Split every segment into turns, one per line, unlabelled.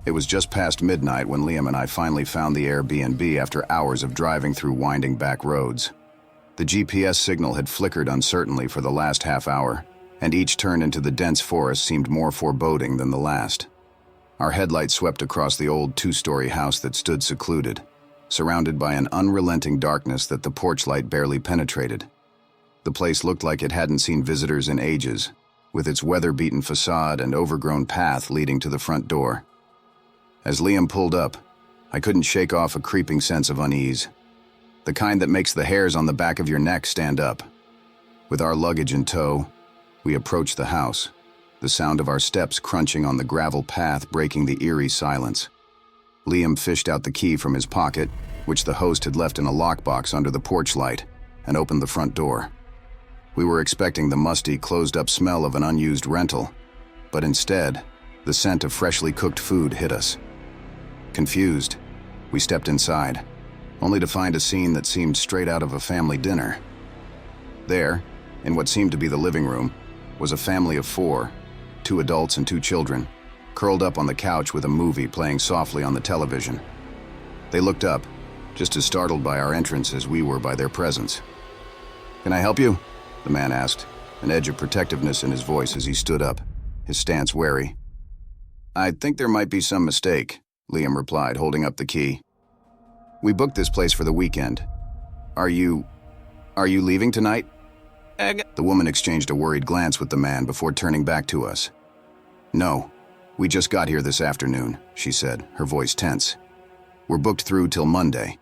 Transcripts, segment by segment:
It was just past midnight when Liam and I finally found the Airbnb after hours of driving through winding back roads. The GPS signal had flickered uncertainly for the last half hour, and each turn into the dense forest seemed more foreboding than the last. Our headlights swept across the old two-story house that stood secluded, surrounded by an unrelenting darkness that the porch light barely penetrated. The place looked like it hadn't seen visitors in ages, with its weather-beaten facade and overgrown path leading to the front door. As Liam pulled up, I couldn't shake off a creeping sense of unease, the kind that makes the hairs on the back of your neck stand up. With our luggage in tow, we approached the house, the sound of our steps crunching on the gravel path breaking the eerie silence. Liam fished out the key from his pocket, which the host had left in a lockbox under the porch light, and opened the front door. We were expecting the musty, closed-up smell of an unused rental, but instead, the scent of freshly cooked food hit us. Confused, we stepped inside, only to find a scene that seemed straight out of a family dinner. There, in what seemed to be the living room, was a family of 4, 2 adults and 2 children, curled up on the couch with a movie playing softly on the television. They looked up, just as startled by our entrance as we were by their presence. "Can I help you?" the man asked, an edge of protectiveness in his voice as he stood up, his stance wary. "I think there might be some mistake," Liam replied, holding up the key. "We booked this place for the weekend. Are you leaving tonight?" The woman exchanged a worried glance with the man before turning back to us. "No, we just got here this afternoon," she said, her voice tense. "We're booked through till Monday.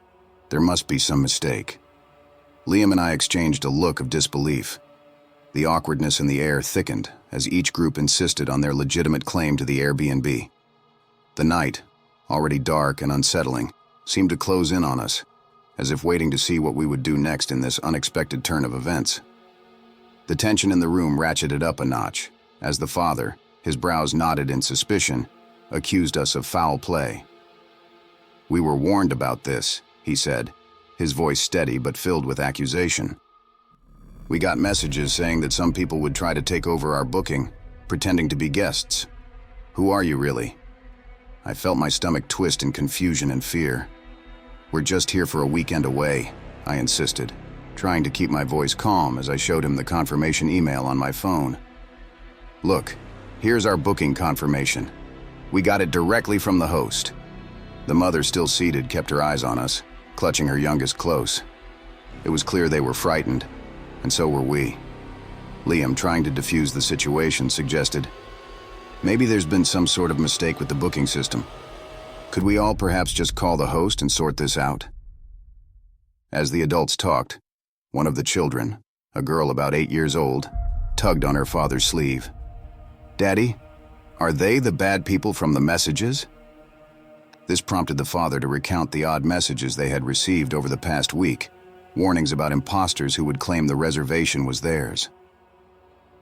There must be some mistake." Liam and I exchanged a look of disbelief. The awkwardness in the air thickened as each group insisted on their legitimate claim to the Airbnb. The night, already dark and unsettling, seemed to close in on us, as if waiting to see what we would do next in this unexpected turn of events. The tension in the room ratcheted up a notch, as the father, his brows knotted in suspicion, accused us of foul play. "We were warned about this," he said, his voice steady but filled with accusation. "We got messages saying that some people would try to take over our booking, pretending to be guests. Who are you really?" I felt my stomach twist in confusion and fear. "We're just here for a weekend away," I insisted, trying to keep my voice calm as I showed him the confirmation email on my phone. "Look, here's our booking confirmation. We got it directly from the host." The mother, still seated, kept her eyes on us, clutching her youngest close. It was clear they were frightened, and so were we. Liam, trying to defuse the situation, suggested, "Maybe there's been some sort of mistake with the booking system. Could we all perhaps just call the host and sort this out?" As the adults talked, one of the children, a girl about 8 years old, tugged on her father's sleeve. "Daddy, are they the bad people from the messages?" This prompted the father to recount the odd messages they had received over the past week, warnings about imposters who would claim the reservation was theirs.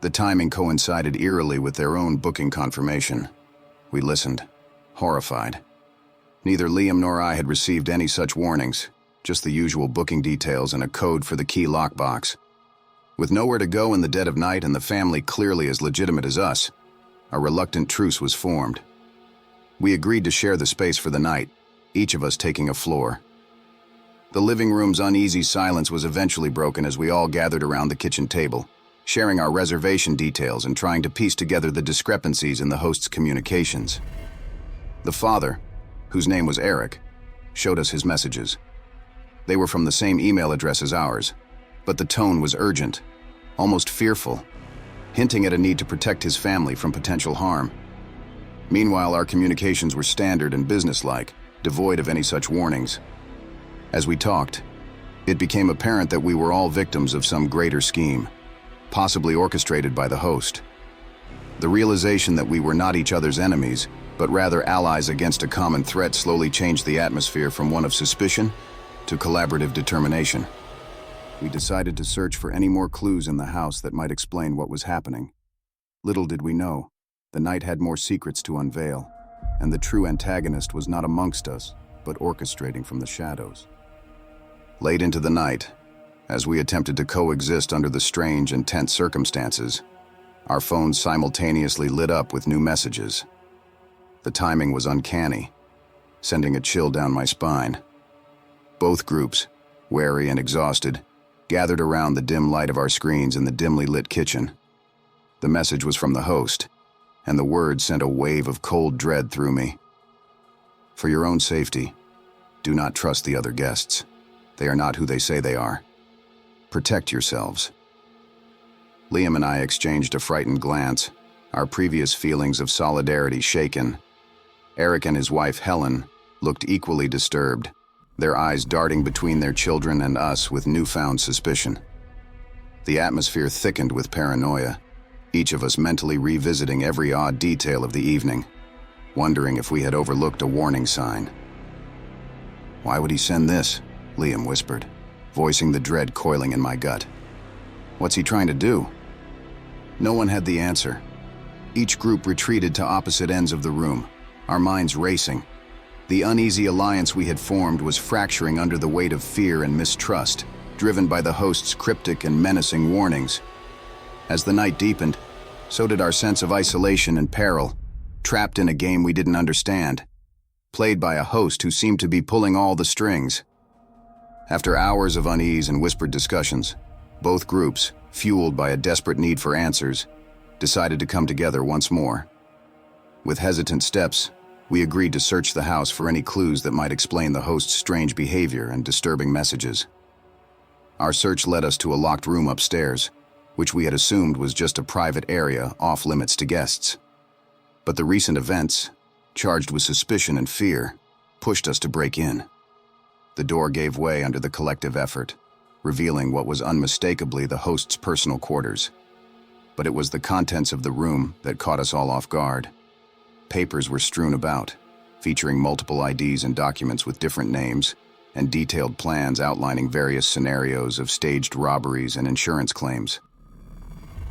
The timing coincided eerily with their own booking confirmation. We listened, horrified. Neither Liam nor I had received any such warnings, just the usual booking details and a code for the key lockbox. With nowhere to go in the dead of night and the family clearly as legitimate as us, a reluctant truce was formed. We agreed to share the space for the night, each of us taking a floor. The living room's uneasy silence was eventually broken as we all gathered around the kitchen table, sharing our reservation details and trying to piece together the discrepancies in the host's communications. The father, whose name was Eric, showed us his messages. They were from the same email address as ours, but the tone was urgent, almost fearful, hinting at a need to protect his family from potential harm. Meanwhile, our communications were standard and businesslike, devoid of any such warnings. As we talked, it became apparent that we were all victims of some greater scheme, possibly orchestrated by the host. The realization that we were not each other's enemies, but rather allies against a common threat slowly changed the atmosphere from one of suspicion to collaborative determination. We decided to search for any more clues in the house that might explain what was happening. Little did we know, the night had more secrets to unveil, and the true antagonist was not amongst us, but orchestrating from the shadows. Late into the night, as we attempted to coexist under the strange and tense circumstances, our phones simultaneously lit up with new messages. The timing was uncanny, sending a chill down my spine. Both groups, wary and exhausted, gathered around the dim light of our screens in the dimly lit kitchen. The message was from the host, and the words sent a wave of cold dread through me. For your own safety, do not trust the other guests. They are not who they say they are. Protect yourselves. Liam and I exchanged a frightened glance, our previous feelings of solidarity shaken. Eric and his wife Helen looked equally disturbed, their eyes darting between their children and us with newfound suspicion. The atmosphere thickened with paranoia, each of us mentally revisiting every odd detail of the evening, wondering if we had overlooked a warning sign. "Why would he send this?" Liam whispered, voicing the dread coiling in my gut. "What's he trying to do?" No one had the answer. Each group retreated to opposite ends of the room, our minds racing. The uneasy alliance we had formed was fracturing under the weight of fear and mistrust, driven by the host's cryptic and menacing warnings. As the night deepened, so did our sense of isolation and peril, trapped in a game we didn't understand, played by a host who seemed to be pulling all the strings. After hours of unease and whispered discussions, both groups, fueled by a desperate need for answers, decided to come together once more. With hesitant steps, we agreed to search the house for any clues that might explain the host's strange behavior and disturbing messages. Our search led us to a locked room upstairs, which we had assumed was just a private area off limits to guests. But the recent events, charged with suspicion and fear, pushed us to break in. The door gave way under the collective effort, revealing what was unmistakably the host's personal quarters. But it was the contents of the room that caught us all off guard. Papers were strewn about, featuring multiple IDs and documents with different names, and detailed plans outlining various scenarios of staged robberies and insurance claims.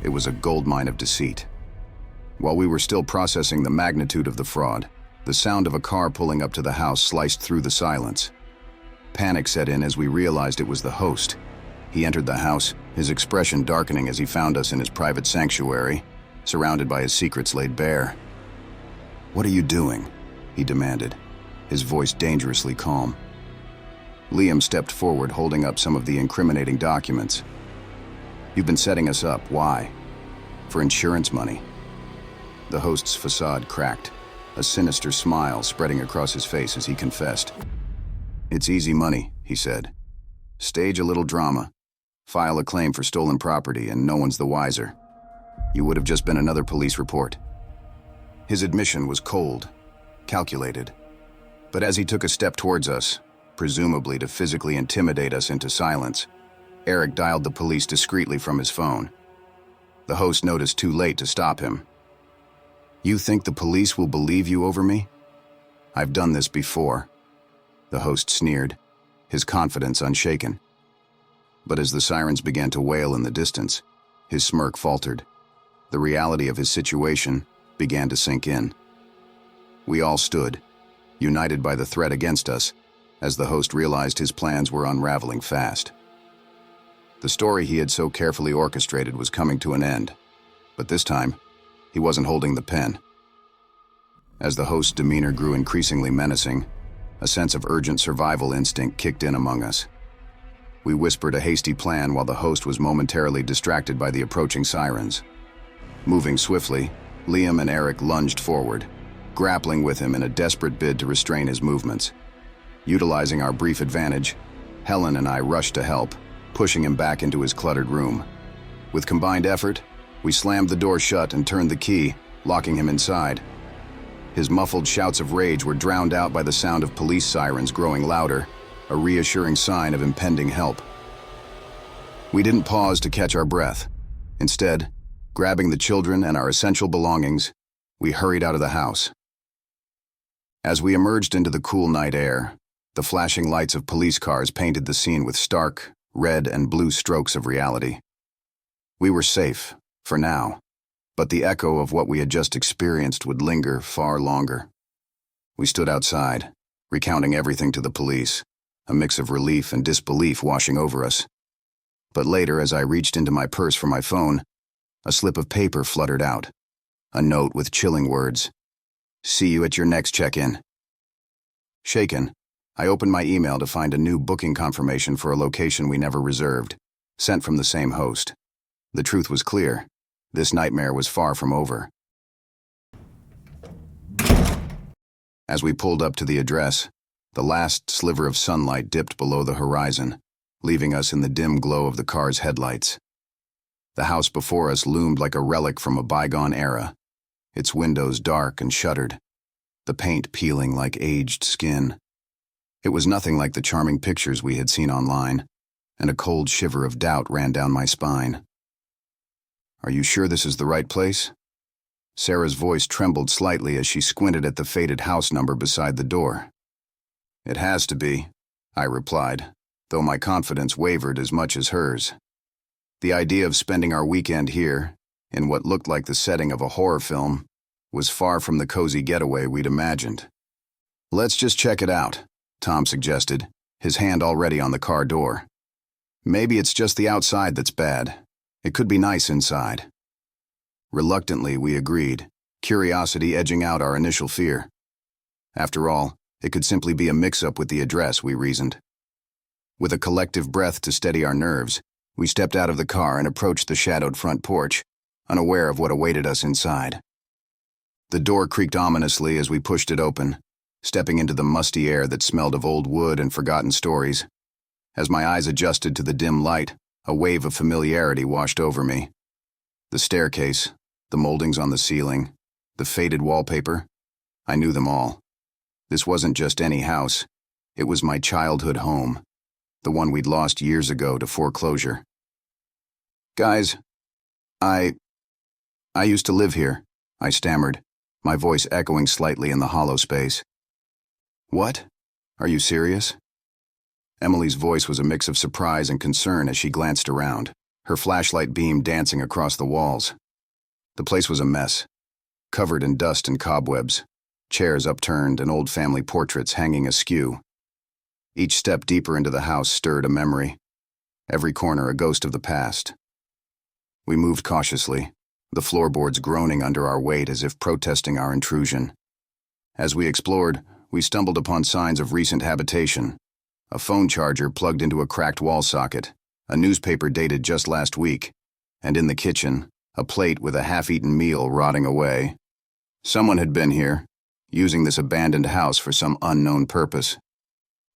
It was a goldmine of deceit. While we were still processing the magnitude of the fraud, the sound of a car pulling up to the house sliced through the silence. Panic set in as we realized it was the host. He entered the house, his expression darkening as he found us in his private sanctuary, surrounded by his secrets laid bare. "What are you doing?" he demanded, his voice dangerously calm. Liam stepped forward, holding up some of the incriminating documents. "You've been setting us up. Why?" "For insurance money." The host's facade cracked, a sinister smile spreading across his face as he confessed. "It's easy money," he said. "Stage a little drama, file a claim for stolen property, and no one's the wiser. You would have just been another police report." His admission was cold, calculated. But as he took a step towards us, presumably to physically intimidate us into silence, Eric dialed the police discreetly from his phone. The host noticed too late to stop him. "You think the police will believe you over me? I've done this before." The host sneered, his confidence unshaken. But as the sirens began to wail in the distance, his smirk faltered. The reality of his situation began to sink in. We all stood, united by the threat against us, as the host realized his plans were unraveling fast. The story he had so carefully orchestrated was coming to an end, but this time, he wasn't holding the pen. As the host's demeanor grew increasingly menacing, a sense of urgent survival instinct kicked in among us. We whispered a hasty plan while the host was momentarily distracted by the approaching sirens. Moving swiftly, Liam and Eric lunged forward, grappling with him in a desperate bid to restrain his movements. Utilizing our brief advantage, Helen and I rushed to help, pushing him back into his cluttered room. With combined effort, we slammed the door shut and turned the key, locking him inside. His muffled shouts of rage were drowned out by the sound of police sirens growing louder, a reassuring sign of impending help. We didn't pause to catch our breath. Instead, grabbing the children and our essential belongings, we hurried out of the house. As we emerged into the cool night air, the flashing lights of police cars painted the scene with stark, red and blue strokes of reality. We were safe, for now, but the echo of what we had just experienced would linger far longer. We stood outside, recounting everything to the police, a mix of relief and disbelief washing over us. But later, as I reached into my purse for my phone, a slip of paper fluttered out, a note with chilling words. See you at your next check-in. Shaken, I opened my email to find a new booking confirmation for a location we never reserved, sent from the same host. The truth was clear. This nightmare was far from over. As we pulled up to the address, the last sliver of sunlight dipped below the horizon, leaving us in the dim glow of the car's headlights. The house before us loomed like a relic from a bygone era, its windows dark and shuttered, the paint peeling like aged skin. It was nothing like the charming pictures we had seen online, and a cold shiver of doubt ran down my spine. "Are you sure this is the right place?" Sarah's voice trembled slightly as she squinted at the faded house number beside the door. "It has to be," I replied, though my confidence wavered as much as hers. The idea of spending our weekend here, in what looked like the setting of a horror film, was far from the cozy getaway we'd imagined. "Let's just check it out," Tom suggested, his hand already on the car door. "Maybe it's just the outside that's bad. It could be nice inside." Reluctantly, we agreed, curiosity edging out our initial fear. After all, it could simply be a mix-up with the address, we reasoned. With a collective breath to steady our nerves, we stepped out of the car and approached the shadowed front porch, unaware of what awaited us inside. The door creaked ominously as we pushed it open, stepping into the musty air that smelled of old wood and forgotten stories. As my eyes adjusted to the dim light, a wave of familiarity washed over me. The staircase, the moldings on the ceiling, the faded wallpaper, I knew them all. This wasn't just any house. It was my childhood home, the one we'd lost years ago to foreclosure. "Guys, I used to live here," I stammered, my voice echoing slightly in the hollow space. "What? Are you serious?" Emily's voice was a mix of surprise and concern as she glanced around, her flashlight beam dancing across the walls. The place was a mess, covered in dust and cobwebs, chairs upturned and old family portraits hanging askew. Each step deeper into the house stirred a memory, every corner a ghost of the past. We moved cautiously, the floorboards groaning under our weight as if protesting our intrusion. As we explored, we stumbled upon signs of recent habitation: a phone charger plugged into a cracked wall socket, a newspaper dated just last week, and in the kitchen, a plate with a half-eaten meal rotting away. Someone had been here, using this abandoned house for some unknown purpose.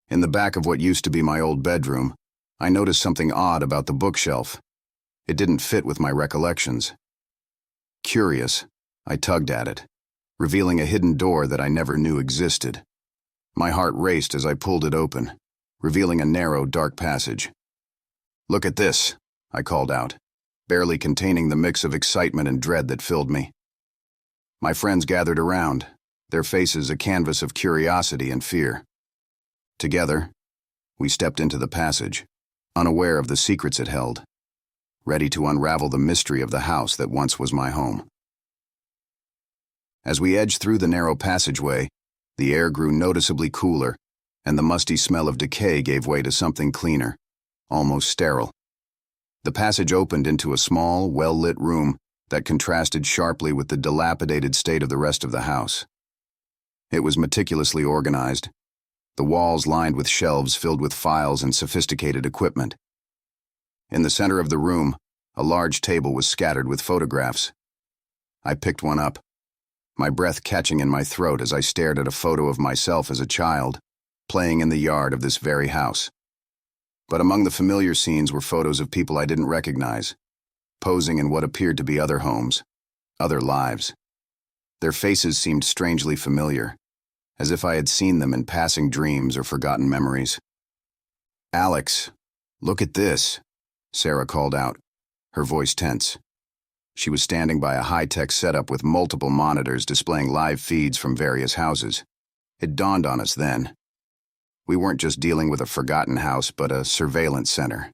In the back of what used to be my old bedroom, I noticed something odd about the bookshelf. It didn't fit with my recollections. Curious, I tugged at it, revealing a hidden door that I never knew existed. My heart raced as I pulled it open, revealing a narrow, dark passage. "Look at this," I called out, barely containing the mix of excitement and dread that filled me. My friends gathered around, their faces a canvas of curiosity and fear. Together, we stepped into the passage, unaware of the secrets it held, ready to unravel the mystery of the house that once was my home. As we edged through the narrow passageway, the air grew noticeably cooler, and the musty smell of decay gave way to something cleaner, almost sterile. The passage opened into a small, well-lit room that contrasted sharply with the dilapidated state of the rest of the house. It was meticulously organized, the walls lined with shelves filled with files and sophisticated equipment. In the center of the room, a large table was scattered with photographs. I picked one up, my breath catching in my throat as I stared at a photo of myself as a child, playing in the yard of this very house. But among the familiar scenes were photos of people I didn't recognize, posing in what appeared to be other homes, other lives. Their faces seemed strangely familiar, as if I had seen them in passing dreams or forgotten memories. "Alex, look at this," Sarah called out, her voice tense. She was standing by a high-tech setup with multiple monitors displaying live feeds from various houses. It dawned on us then. We weren't just dealing with a forgotten house, but a surveillance center.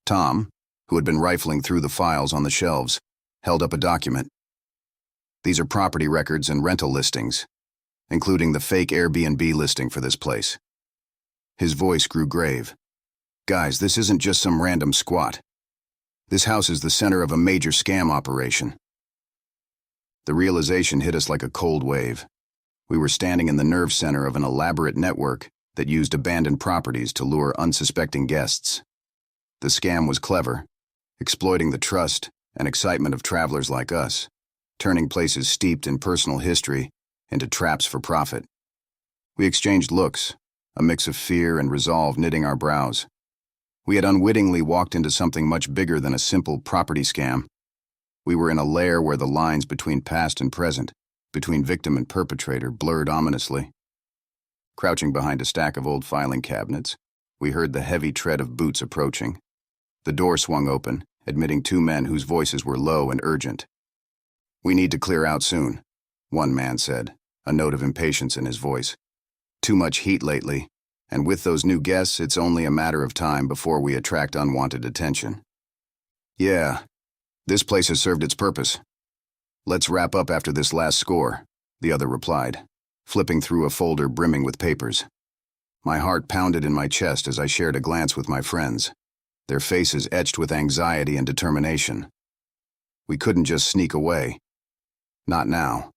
Tom, who had been rifling through the files on the shelves, held up a document. "These are property records and rental listings, including the fake Airbnb listing for this place." His voice grew grave. "Guys, this isn't just some random squat. This house is the center of a major scam operation." The realization hit us like a cold wave. We were standing in the nerve center of an elaborate network that used abandoned properties to lure unsuspecting guests. The scam was clever, exploiting the trust and excitement of travelers like us, turning places steeped in personal history into traps for profit. We exchanged looks, a mix of fear and resolve knitting our brows. We had unwittingly walked into something much bigger than a simple property scam. We were in a lair where the lines between past and present, between victim and perpetrator, blurred ominously. Crouching behind a stack of old filing cabinets, we heard the heavy tread of boots approaching. The door swung open, admitting two men whose voices were low and urgent. "We need to clear out soon," one man said, a note of impatience in his voice. "Too much heat lately, and with those new guests, it's only a matter of time before we attract unwanted attention." "Yeah, this place has served its purpose. Let's wrap up after this last score," the other replied, flipping through a folder brimming with papers. My heart pounded in my chest as I shared a glance with my friends, their faces etched with anxiety and determination. We couldn't just sneak away. Not now.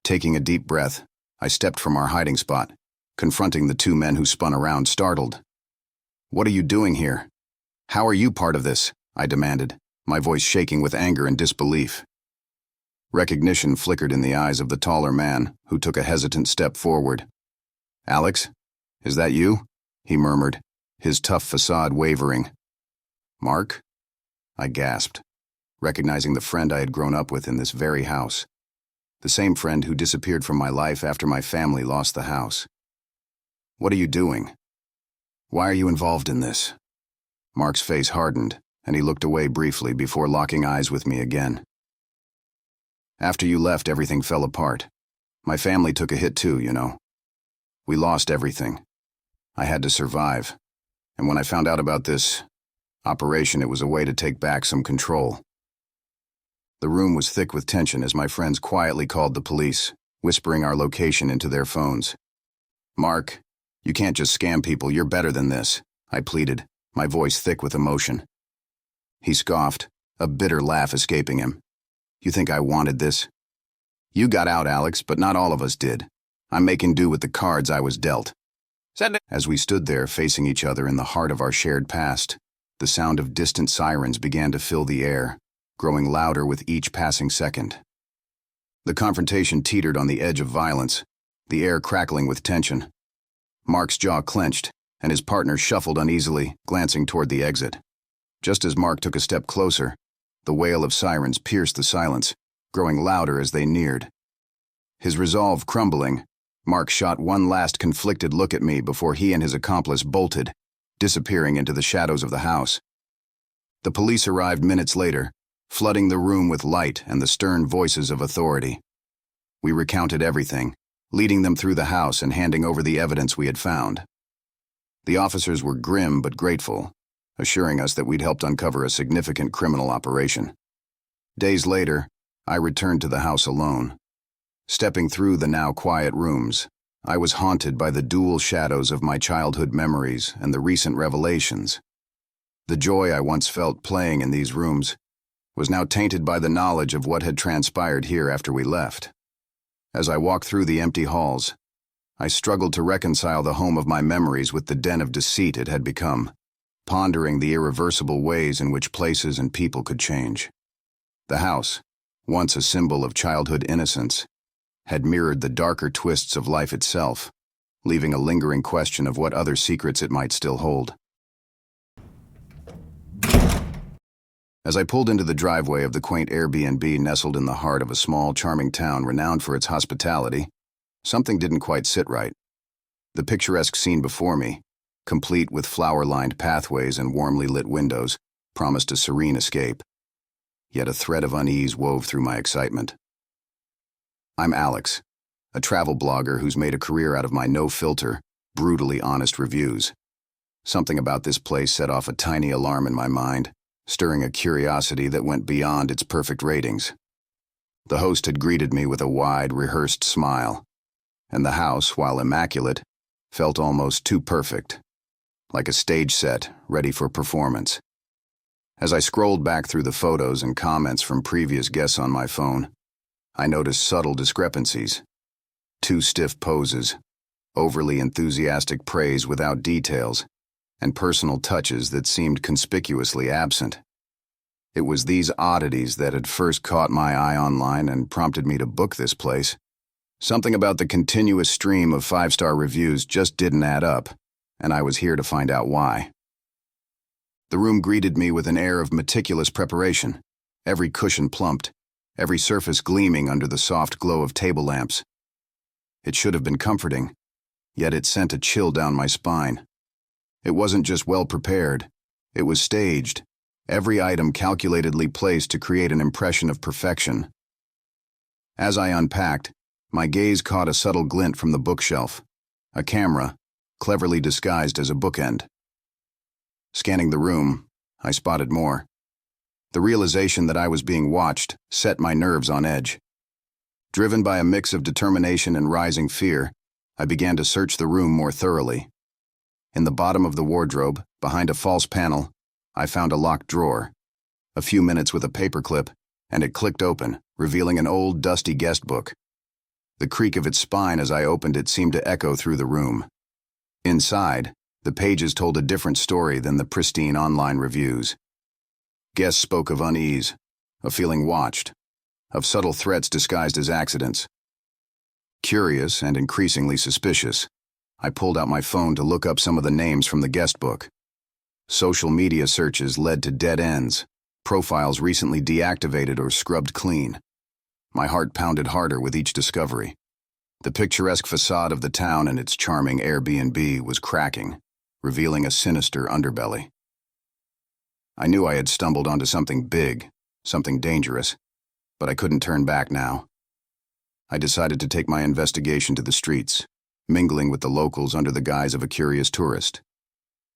Taking a deep breath, I stepped from our hiding spot, confronting the two men who spun around, startled. "What are you doing here? How are you part of this?" I demanded, my voice shaking with anger and disbelief. Recognition flickered in the eyes of the taller man, who took a hesitant step forward. "Alex, is that you?" he murmured, his tough facade wavering. "Mark?" I gasped, recognizing the friend I had grown up with in this very house. The same friend who disappeared from my life after my family lost the house. "What are you doing? Why are you involved in this?" Mark's face hardened, and he looked away briefly before locking eyes with me again. "After you left, everything fell apart. My family took a hit too, you know. We lost everything. I had to survive. And when I found out about this operation, it was a way to take back some control." The room was thick with tension as my friends quietly called the police, whispering our location into their phones. "Mark, you can't just scam people, you're better than this," I pleaded, my voice thick with emotion. He scoffed, a bitter laugh escaping him. "You think I wanted this? You got out, Alex, but not all of us did. I'm making do with the cards I was dealt." As we stood there facing each other in the heart of our shared past, the sound of distant sirens began to fill the air, growing louder with each passing second. The confrontation teetered on the edge of violence, the air crackling with tension. Mark's jaw clenched, and his partner shuffled uneasily, glancing toward the exit. Just as Mark took a step closer, the wail of sirens pierced the silence, growing louder as they neared. His resolve crumbling, Mark shot one last conflicted look at me before he and his accomplice bolted, disappearing into the shadows of the house. The police arrived minutes later, flooding the room with light and the stern voices of authority. We recounted everything, leading them through the house and handing over the evidence we had found. The officers were grim but grateful, assuring us that we'd helped uncover a significant criminal operation. Days later, I returned to the house alone. Stepping through the now quiet rooms, I was haunted by the dual shadows of my childhood memories and the recent revelations. The joy I once felt playing in these rooms was now tainted by the knowledge of what had transpired here after we left. As I walked through the empty halls, I struggled to reconcile the home of my memories with the den of deceit it had become, pondering the irreversible ways in which places and people could change. The house, once a symbol of childhood innocence, had mirrored the darker twists of life itself, leaving a lingering question of what other secrets it might still hold. As I pulled into the driveway of the quaint Airbnb nestled in the heart of a small, charming town renowned for its hospitality, something didn't quite sit right. The picturesque scene before me, complete with flower-lined pathways and warmly lit windows, promised a serene escape. Yet a thread of unease wove through my excitement. I'm Alex, a travel blogger who's made a career out of my no-filter, brutally honest reviews. Something about this place set off a tiny alarm in my mind, stirring a curiosity that went beyond its perfect ratings. The host had greeted me with a wide, rehearsed smile, and the house, while immaculate, felt almost too perfect, like a stage set ready for performance. As I scrolled back through the photos and comments from previous guests on my phone, I noticed subtle discrepancies. Too stiff poses, overly enthusiastic praise without details, and personal touches that seemed conspicuously absent. It was these oddities that had first caught my eye online and prompted me to book this place. Something about the continuous stream of 5-star reviews just didn't add up, and I was here to find out why. The room greeted me with an air of meticulous preparation, every cushion plumped, every surface gleaming under the soft glow of table lamps. It should have been comforting, yet it sent a chill down my spine. It wasn't just well prepared, it was staged, every item calculatedly placed to create an impression of perfection. As I unpacked, my gaze caught a subtle glint from the bookshelf, a camera, cleverly disguised as a bookend. Scanning the room, I spotted more. The realization that I was being watched set my nerves on edge. Driven by a mix of determination and rising fear, I began to search the room more thoroughly. In the bottom of the wardrobe, behind a false panel, I found a locked drawer. A few minutes with a paperclip, and it clicked open, revealing an old, dusty guest book. The creak of its spine as I opened it seemed to echo through the room. Inside, the pages told a different story than the pristine online reviews. Guests spoke of unease, of feeling watched, of subtle threats disguised as accidents. Curious and increasingly suspicious, I pulled out my phone to look up some of the names from the guest book. Social media searches led to dead ends, profiles recently deactivated or scrubbed clean. My heart pounded harder with each discovery. The picturesque facade of the town and its charming Airbnb was cracking, revealing a sinister underbelly. I knew I had stumbled onto something big, something dangerous, but I couldn't turn back now. I decided to take my investigation to the streets, mingling with the locals under the guise of a curious tourist.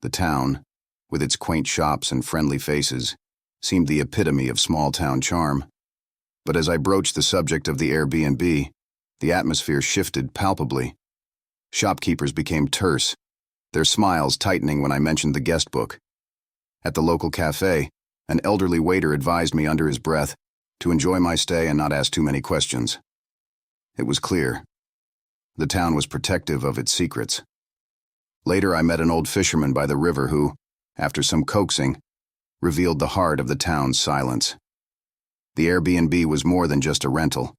The town, with its quaint shops and friendly faces, seemed the epitome of small-town charm. But as I broached the subject of the Airbnb, the atmosphere shifted palpably. Shopkeepers became terse, their smiles tightening when I mentioned the guest book. At the local cafe, an elderly waiter advised me under his breath to enjoy my stay and not ask too many questions. It was clear. The town was protective of its secrets. Later, I met an old fisherman by the river who, after some coaxing, revealed the heart of the town's silence. The Airbnb was more than just a rental.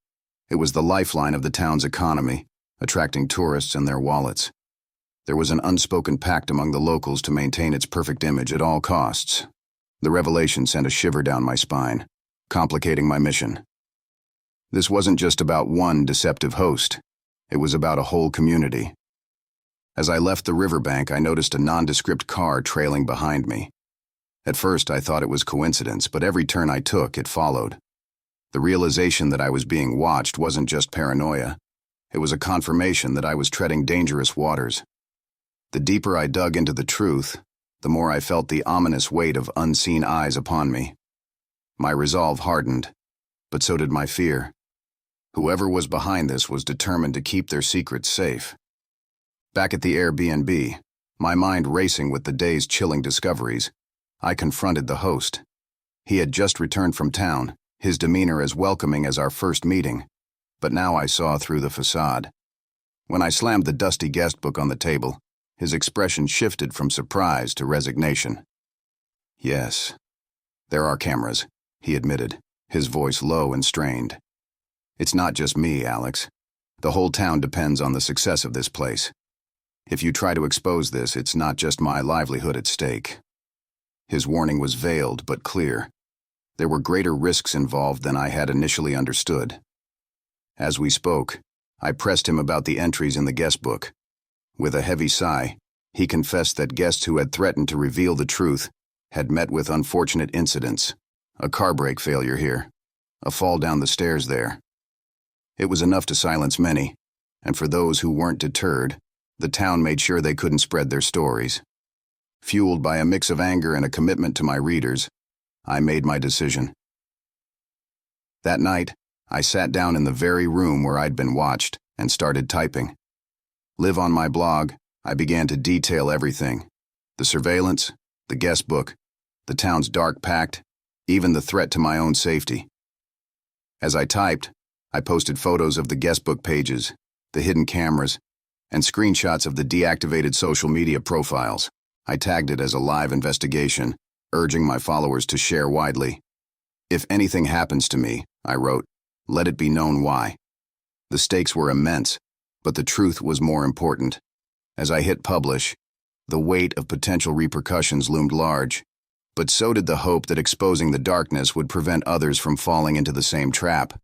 It was the lifeline of the town's economy, attracting tourists and their wallets. There was an unspoken pact among the locals to maintain its perfect image at all costs. The revelation sent a shiver down my spine, complicating my mission. This wasn't just about one deceptive host. It was about a whole community. As I left the riverbank, I noticed a nondescript car trailing behind me. At first, I thought it was coincidence, but every turn I took, it followed. The realization that I was being watched wasn't just paranoia. It was a confirmation that I was treading dangerous waters. The deeper I dug into the truth, the more I felt the ominous weight of unseen eyes upon me. My resolve hardened, but so did my fear. Whoever was behind this was determined to keep their secrets safe. Back at the Airbnb, my mind racing with the day's chilling discoveries, I confronted the host. He had just returned from town, his demeanor as welcoming as our first meeting, but now I saw through the facade. When I slammed the dusty guest book on the table, his expression shifted from surprise to resignation. "Yes, there are cameras," he admitted, his voice low and strained. "It's not just me, Alex. The whole town depends on the success of this place. If you try to expose this, it's not just my livelihood at stake." His warning was veiled but clear. There were greater risks involved than I had initially understood. As we spoke, I pressed him about the entries in the guest book. With a heavy sigh, he confessed that guests who had threatened to reveal the truth had met with unfortunate incidents. A car brake failure here, a fall down the stairs there. It was enough to silence many, and for those who weren't deterred, the town made sure they couldn't spread their stories. Fueled by a mix of anger and a commitment to my readers, I made my decision. That night, I sat down in the very room where I'd been watched and started typing. Live on my blog, I began to detail everything. The surveillance, the guest book, the town's dark pact, even the threat to my own safety. As I typed, I posted photos of the guestbook pages, the hidden cameras, and screenshots of the deactivated social media profiles. I tagged it as a live investigation, urging my followers to share widely. "If anything happens to me," I wrote, "let it be known why." The stakes were immense, but the truth was more important. As I hit publish, the weight of potential repercussions loomed large, but so did the hope that exposing the darkness would prevent others from falling into the same trap.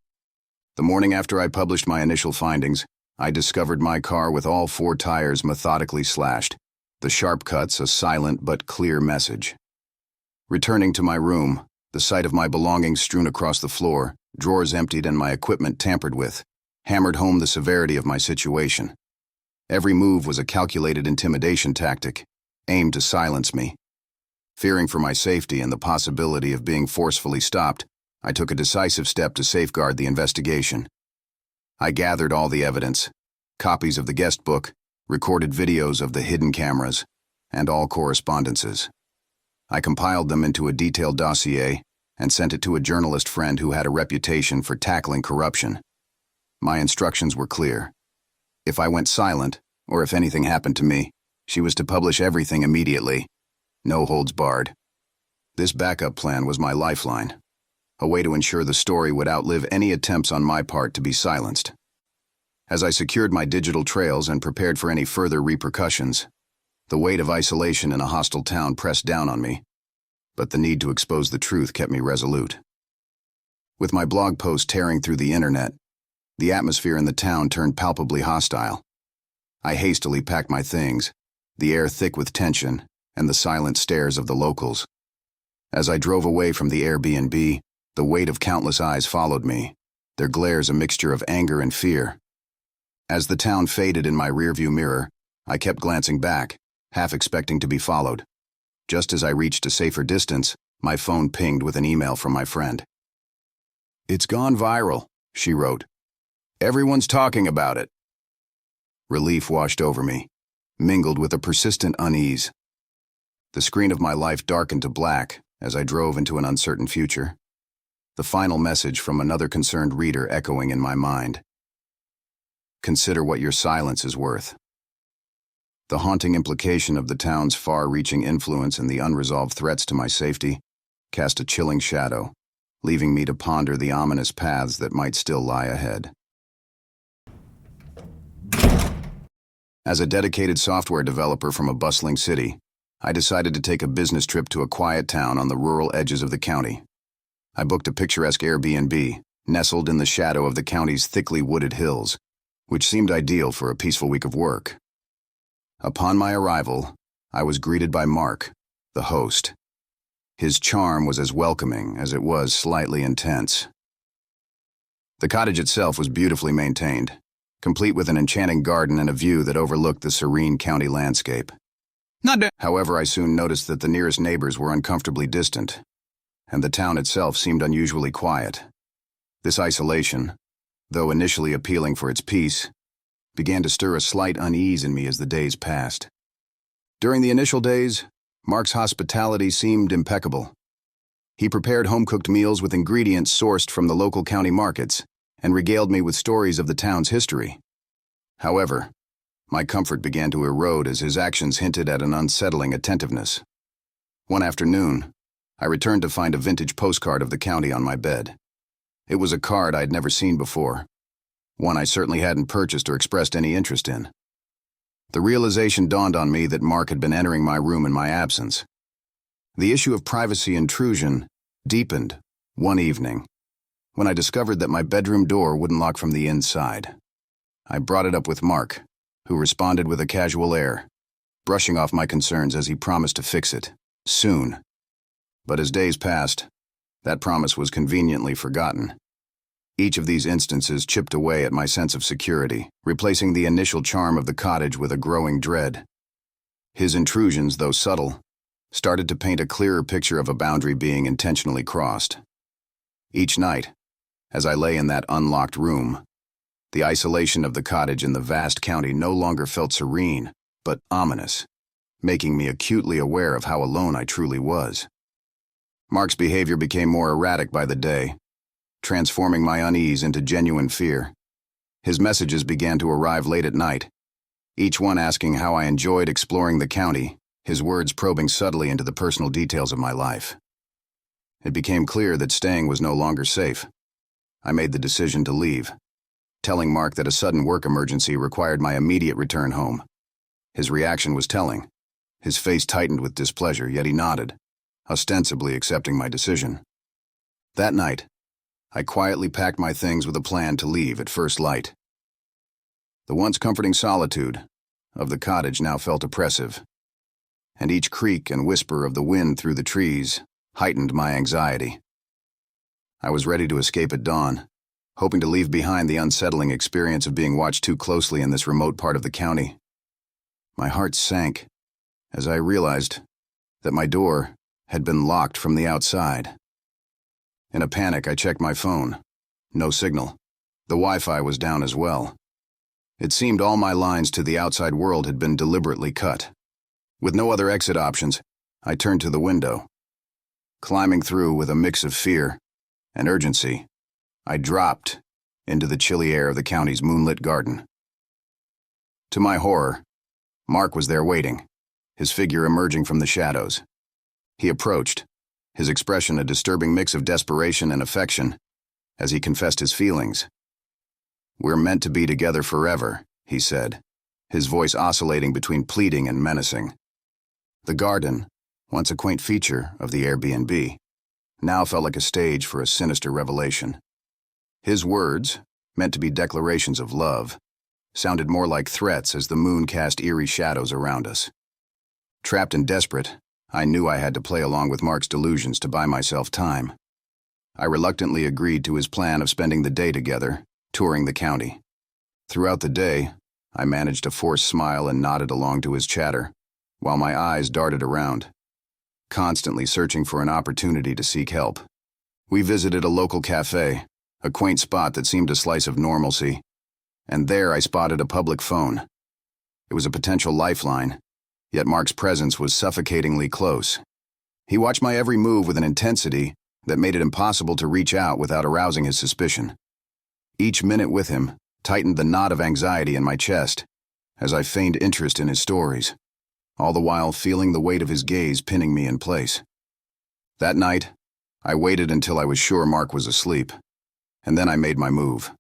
The morning after I published my initial findings, I discovered my car with all 4 tires methodically slashed, the sharp cuts a silent but clear message. Returning to my room, the sight of my belongings strewn across the floor, drawers emptied and my equipment tampered with, hammered home the severity of my situation. Every move was a calculated intimidation tactic, aimed to silence me. Fearing for my safety and the possibility of being forcefully stopped, I took a decisive step to safeguard the investigation. I gathered all the evidence, copies of the guest book, recorded videos of the hidden cameras, and all correspondences. I compiled them into a detailed dossier and sent it to a journalist friend who had a reputation for tackling corruption. My instructions were clear. If I went silent, or if anything happened to me, she was to publish everything immediately. No holds barred. This backup plan was my lifeline, a way to ensure the story would outlive any attempts on my part to be silenced. As I secured my digital trails and prepared for any further repercussions, the weight of isolation in a hostile town pressed down on me, but the need to expose the truth kept me resolute. With my blog post tearing through the internet, the atmosphere in the town turned palpably hostile. I hastily packed my things, the air thick with tension and the silent stares of the locals. As I drove away from the Airbnb, the weight of countless eyes followed me, their glares a mixture of anger and fear. As the town faded in my rearview mirror, I kept glancing back, half expecting to be followed. Just as I reached a safer distance, my phone pinged with an email from my friend. "It's gone viral," she wrote. "Everyone's talking about it." Relief washed over me, mingled with a persistent unease. The screen of my life darkened to black as I drove into an uncertain future. The final message from another concerned reader echoing in my mind. "Consider what your silence is worth." The haunting implication of the town's far-reaching influence and the unresolved threats to my safety cast a chilling shadow, leaving me to ponder the ominous paths that might still lie ahead. As a dedicated software developer from a bustling city, I decided to take a business trip to a quiet town on the rural edges of the county. I booked a picturesque Airbnb, nestled in the shadow of the county's thickly wooded hills, which seemed ideal for a peaceful week of work. Upon my arrival, I was greeted by Mark, the host. His charm was as welcoming as it was slightly intense. The cottage itself was beautifully maintained, complete with an enchanting garden and a view that overlooked the serene county landscape. However, I soon noticed that the nearest neighbors were uncomfortably distant, and the town itself seemed unusually quiet. This isolation, though initially appealing for its peace, began to stir a slight unease in me as the days passed. During the initial days, Mark's hospitality seemed impeccable. He prepared home-cooked meals with ingredients sourced from the local county markets and regaled me with stories of the town's history. However, my comfort began to erode as his actions hinted at an unsettling attentiveness. One afternoon, I returned to find a vintage postcard of the county on my bed. It was a card I'd never seen before, one I certainly hadn't purchased or expressed any interest in. The realization dawned on me that Mark had been entering my room in my absence. The issue of privacy intrusion deepened one evening when I discovered that my bedroom door wouldn't lock from the inside. I brought it up with Mark, who responded with a casual air, brushing off my concerns as he promised to fix it, soon. But as days passed, that promise was conveniently forgotten. Each of these instances chipped away at my sense of security, replacing the initial charm of the cottage with a growing dread. His intrusions, though subtle, started to paint a clearer picture of a boundary being intentionally crossed. Each night, as I lay in that unlocked room, the isolation of the cottage in the vast county no longer felt serene, but ominous, making me acutely aware of how alone I truly was. Mark's behavior became more erratic by the day, transforming my unease into genuine fear. His messages began to arrive late at night, each one asking how I enjoyed exploring the county, his words probing subtly into the personal details of my life. It became clear that staying was no longer safe. I made the decision to leave, telling Mark that a sudden work emergency required my immediate return home. His reaction was telling. His face tightened with displeasure, yet he nodded, ostensibly accepting my decision. That night, I quietly packed my things with a plan to leave at first light. The once comforting solitude of the cottage now felt oppressive, and each creak and whisper of the wind through the trees heightened my anxiety. I was ready to escape at dawn, hoping to leave behind the unsettling experience of being watched too closely in this remote part of the county. My heart sank as I realized that my door had been locked from the outside. In a panic, I checked my phone. No signal. The Wi-Fi was down as well. It seemed all my lines to the outside world had been deliberately cut. With no other exit options, I turned to the window. Climbing through with a mix of fear and urgency, I dropped into the chilly air of the county's moonlit garden. To my horror, Mark was there waiting, his figure emerging from the shadows. He approached, his expression a disturbing mix of desperation and affection, as he confessed his feelings. "We're meant to be together forever," he said, his voice oscillating between pleading and menacing. The garden, once a quaint feature of the Airbnb, now felt like a stage for a sinister revelation. His words, meant to be declarations of love, sounded more like threats as the moon cast eerie shadows around us. Trapped and desperate, I knew I had to play along with Mark's delusions to buy myself time. I reluctantly agreed to his plan of spending the day together, touring the county. Throughout the day, I managed a forced smile and nodded along to his chatter, while my eyes darted around, constantly searching for an opportunity to seek help. We visited a local cafe, a quaint spot that seemed a slice of normalcy, and there I spotted a public phone. It was a potential lifeline, yet Mark's presence was suffocatingly close. He watched my every move with an intensity that made it impossible to reach out without arousing his suspicion. Each minute with him tightened the knot of anxiety in my chest as I feigned interest in his stories, all the while feeling the weight of his gaze pinning me in place. That night, I waited until I was sure Mark was asleep, and then I made my move.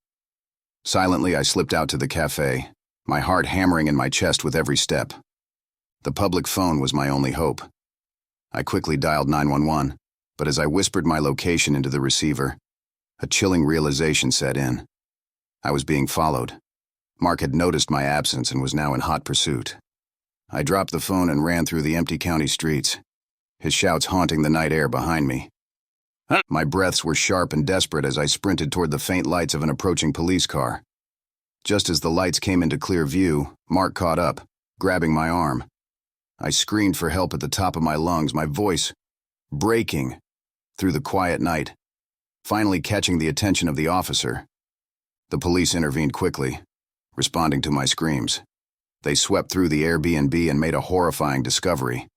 Silently, I slipped out to the cafe, my heart hammering in my chest with every step. The public phone was my only hope. I quickly dialed 911, but as I whispered my location into the receiver, a chilling realization set in. I was being followed. Mark had noticed my absence and was now in hot pursuit. I dropped the phone and ran through the empty county streets, his shouts haunting the night air behind me. My breaths were sharp and desperate as I sprinted toward the faint lights of an approaching police car. Just as the lights came into clear view, Mark caught up, grabbing my arm. I screamed for help at the top of my lungs, my voice breaking through the quiet night, finally catching the attention of the officer. The police intervened quickly, responding to my screams. They swept through the Airbnb and made a horrifying discovery.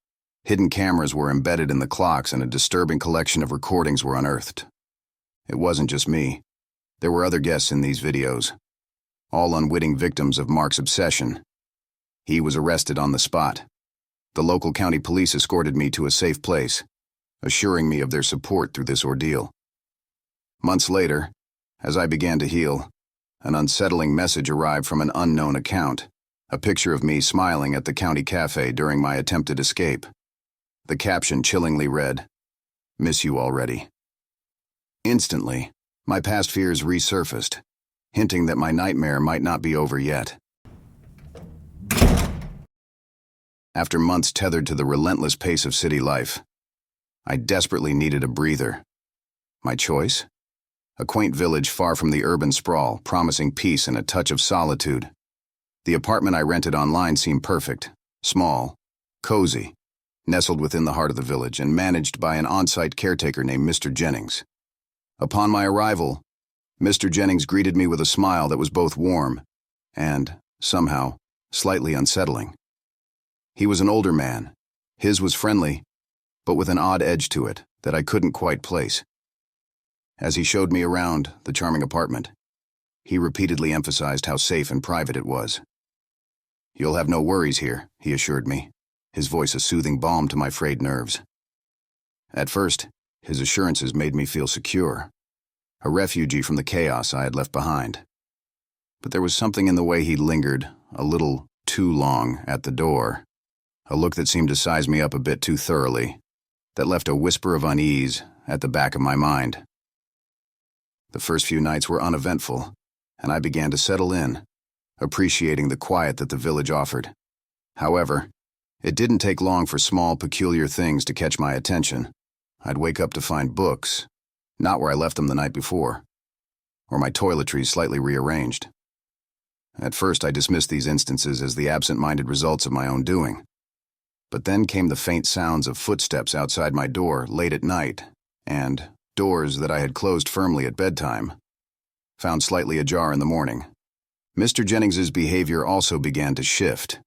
Hidden cameras were embedded in the clocks and a disturbing collection of recordings were unearthed. It wasn't just me. There were other guests in these videos, all unwitting victims of Mark's obsession. He was arrested on the spot. The local county police escorted me to a safe place, assuring me of their support through this ordeal. Months later, as I began to heal, an unsettling message arrived from an unknown account, a picture of me smiling at the county cafe during my attempted escape. The caption chillingly read, "Miss you already." Instantly, my past fears resurfaced, hinting that my nightmare might not be over yet. After months tethered to the relentless pace of city life, I desperately needed a breather. My choice? A quaint village far from the urban sprawl, promising peace and a touch of solitude. The apartment I rented online seemed perfect, small, cozy, nestled within the heart of the village and managed by an on-site caretaker named Mr. Jennings. Upon my arrival, Mr. Jennings greeted me with a smile that was both warm and, somehow, slightly unsettling. He was an older man. His was friendly, but with an odd edge to it that I couldn't quite place. As he showed me around the charming apartment, he repeatedly emphasized how safe and private it was. "You'll have no worries here," he assured me, his voice a soothing balm to my frayed nerves. At first, his assurances made me feel secure, a refugee from the chaos I had left behind. But there was something in the way he lingered, a little too long, at the door, a look that seemed to size me up a bit too thoroughly, that left a whisper of unease at the back of my mind. The first few nights were uneventful, and I began to settle in, appreciating the quiet that the village offered. However, it didn't take long for small, peculiar things to catch my attention. I'd wake up to find books, not where I left them the night before, or my toiletries slightly rearranged. At first, I dismissed these instances as the absent-minded results of my own doing. But then came the faint sounds of footsteps outside my door late at night, and doors that I had closed firmly at bedtime, found slightly ajar in the morning. Mr. Jennings's behavior also began to shift.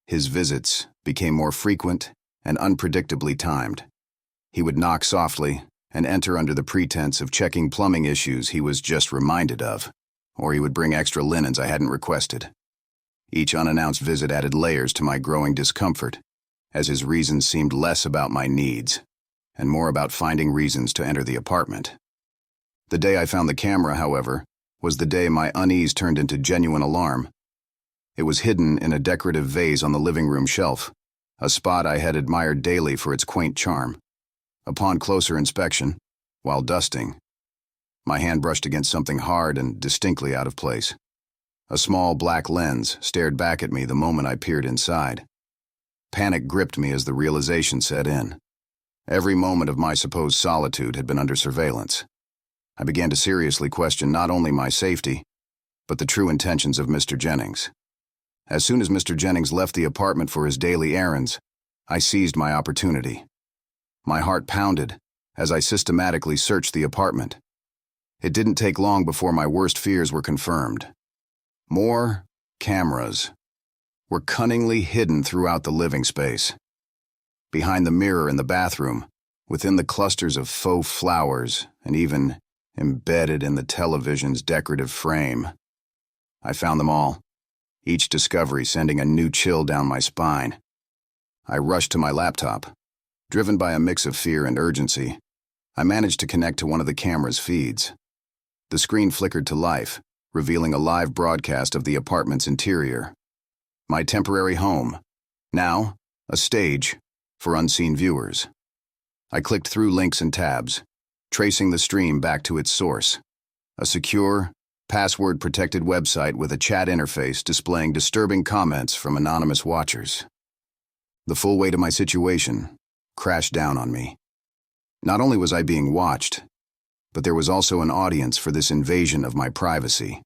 His visits became more frequent and unpredictably timed. He would knock softly and enter under the pretense of checking plumbing issues he was just reminded of, or he would bring extra linens I hadn't requested. Each unannounced visit added layers to my growing discomfort, as his reasons seemed less about my needs and more about finding reasons to enter the apartment. The day I found the camera, however, was the day my unease turned into genuine alarm. It was hidden in a decorative vase on the living room shelf, a spot I had admired daily for its quaint charm. Upon closer inspection, while dusting, my hand brushed against something hard and distinctly out of place. A small black lens stared back at me the moment I peered inside. Panic gripped me as the realization set in. Every moment of my supposed solitude had been under surveillance. I began to seriously question not only my safety, but the true intentions of Mr. Jennings. As soon as Mr. Jennings left the apartment for his daily errands, I seized my opportunity. My heart pounded as I systematically searched the apartment. It didn't take long before my worst fears were confirmed. More cameras were cunningly hidden throughout the living space. Behind the mirror in the bathroom, within the clusters of faux flowers, and even embedded in the television's decorative frame. I found them all, each discovery sending a new chill down my spine. I rushed to my laptop. Driven by a mix of fear and urgency, I managed to connect to one of the camera's feeds. The screen flickered to life, revealing a live broadcast of the apartment's interior. My temporary home, now a stage for unseen viewers. I clicked through links and tabs, tracing the stream back to its source, a secure, password-protected website with a chat interface displaying disturbing comments from anonymous watchers. The full weight of my situation crashed down on me. Not only was I being watched, but there was also an audience for this invasion of my privacy.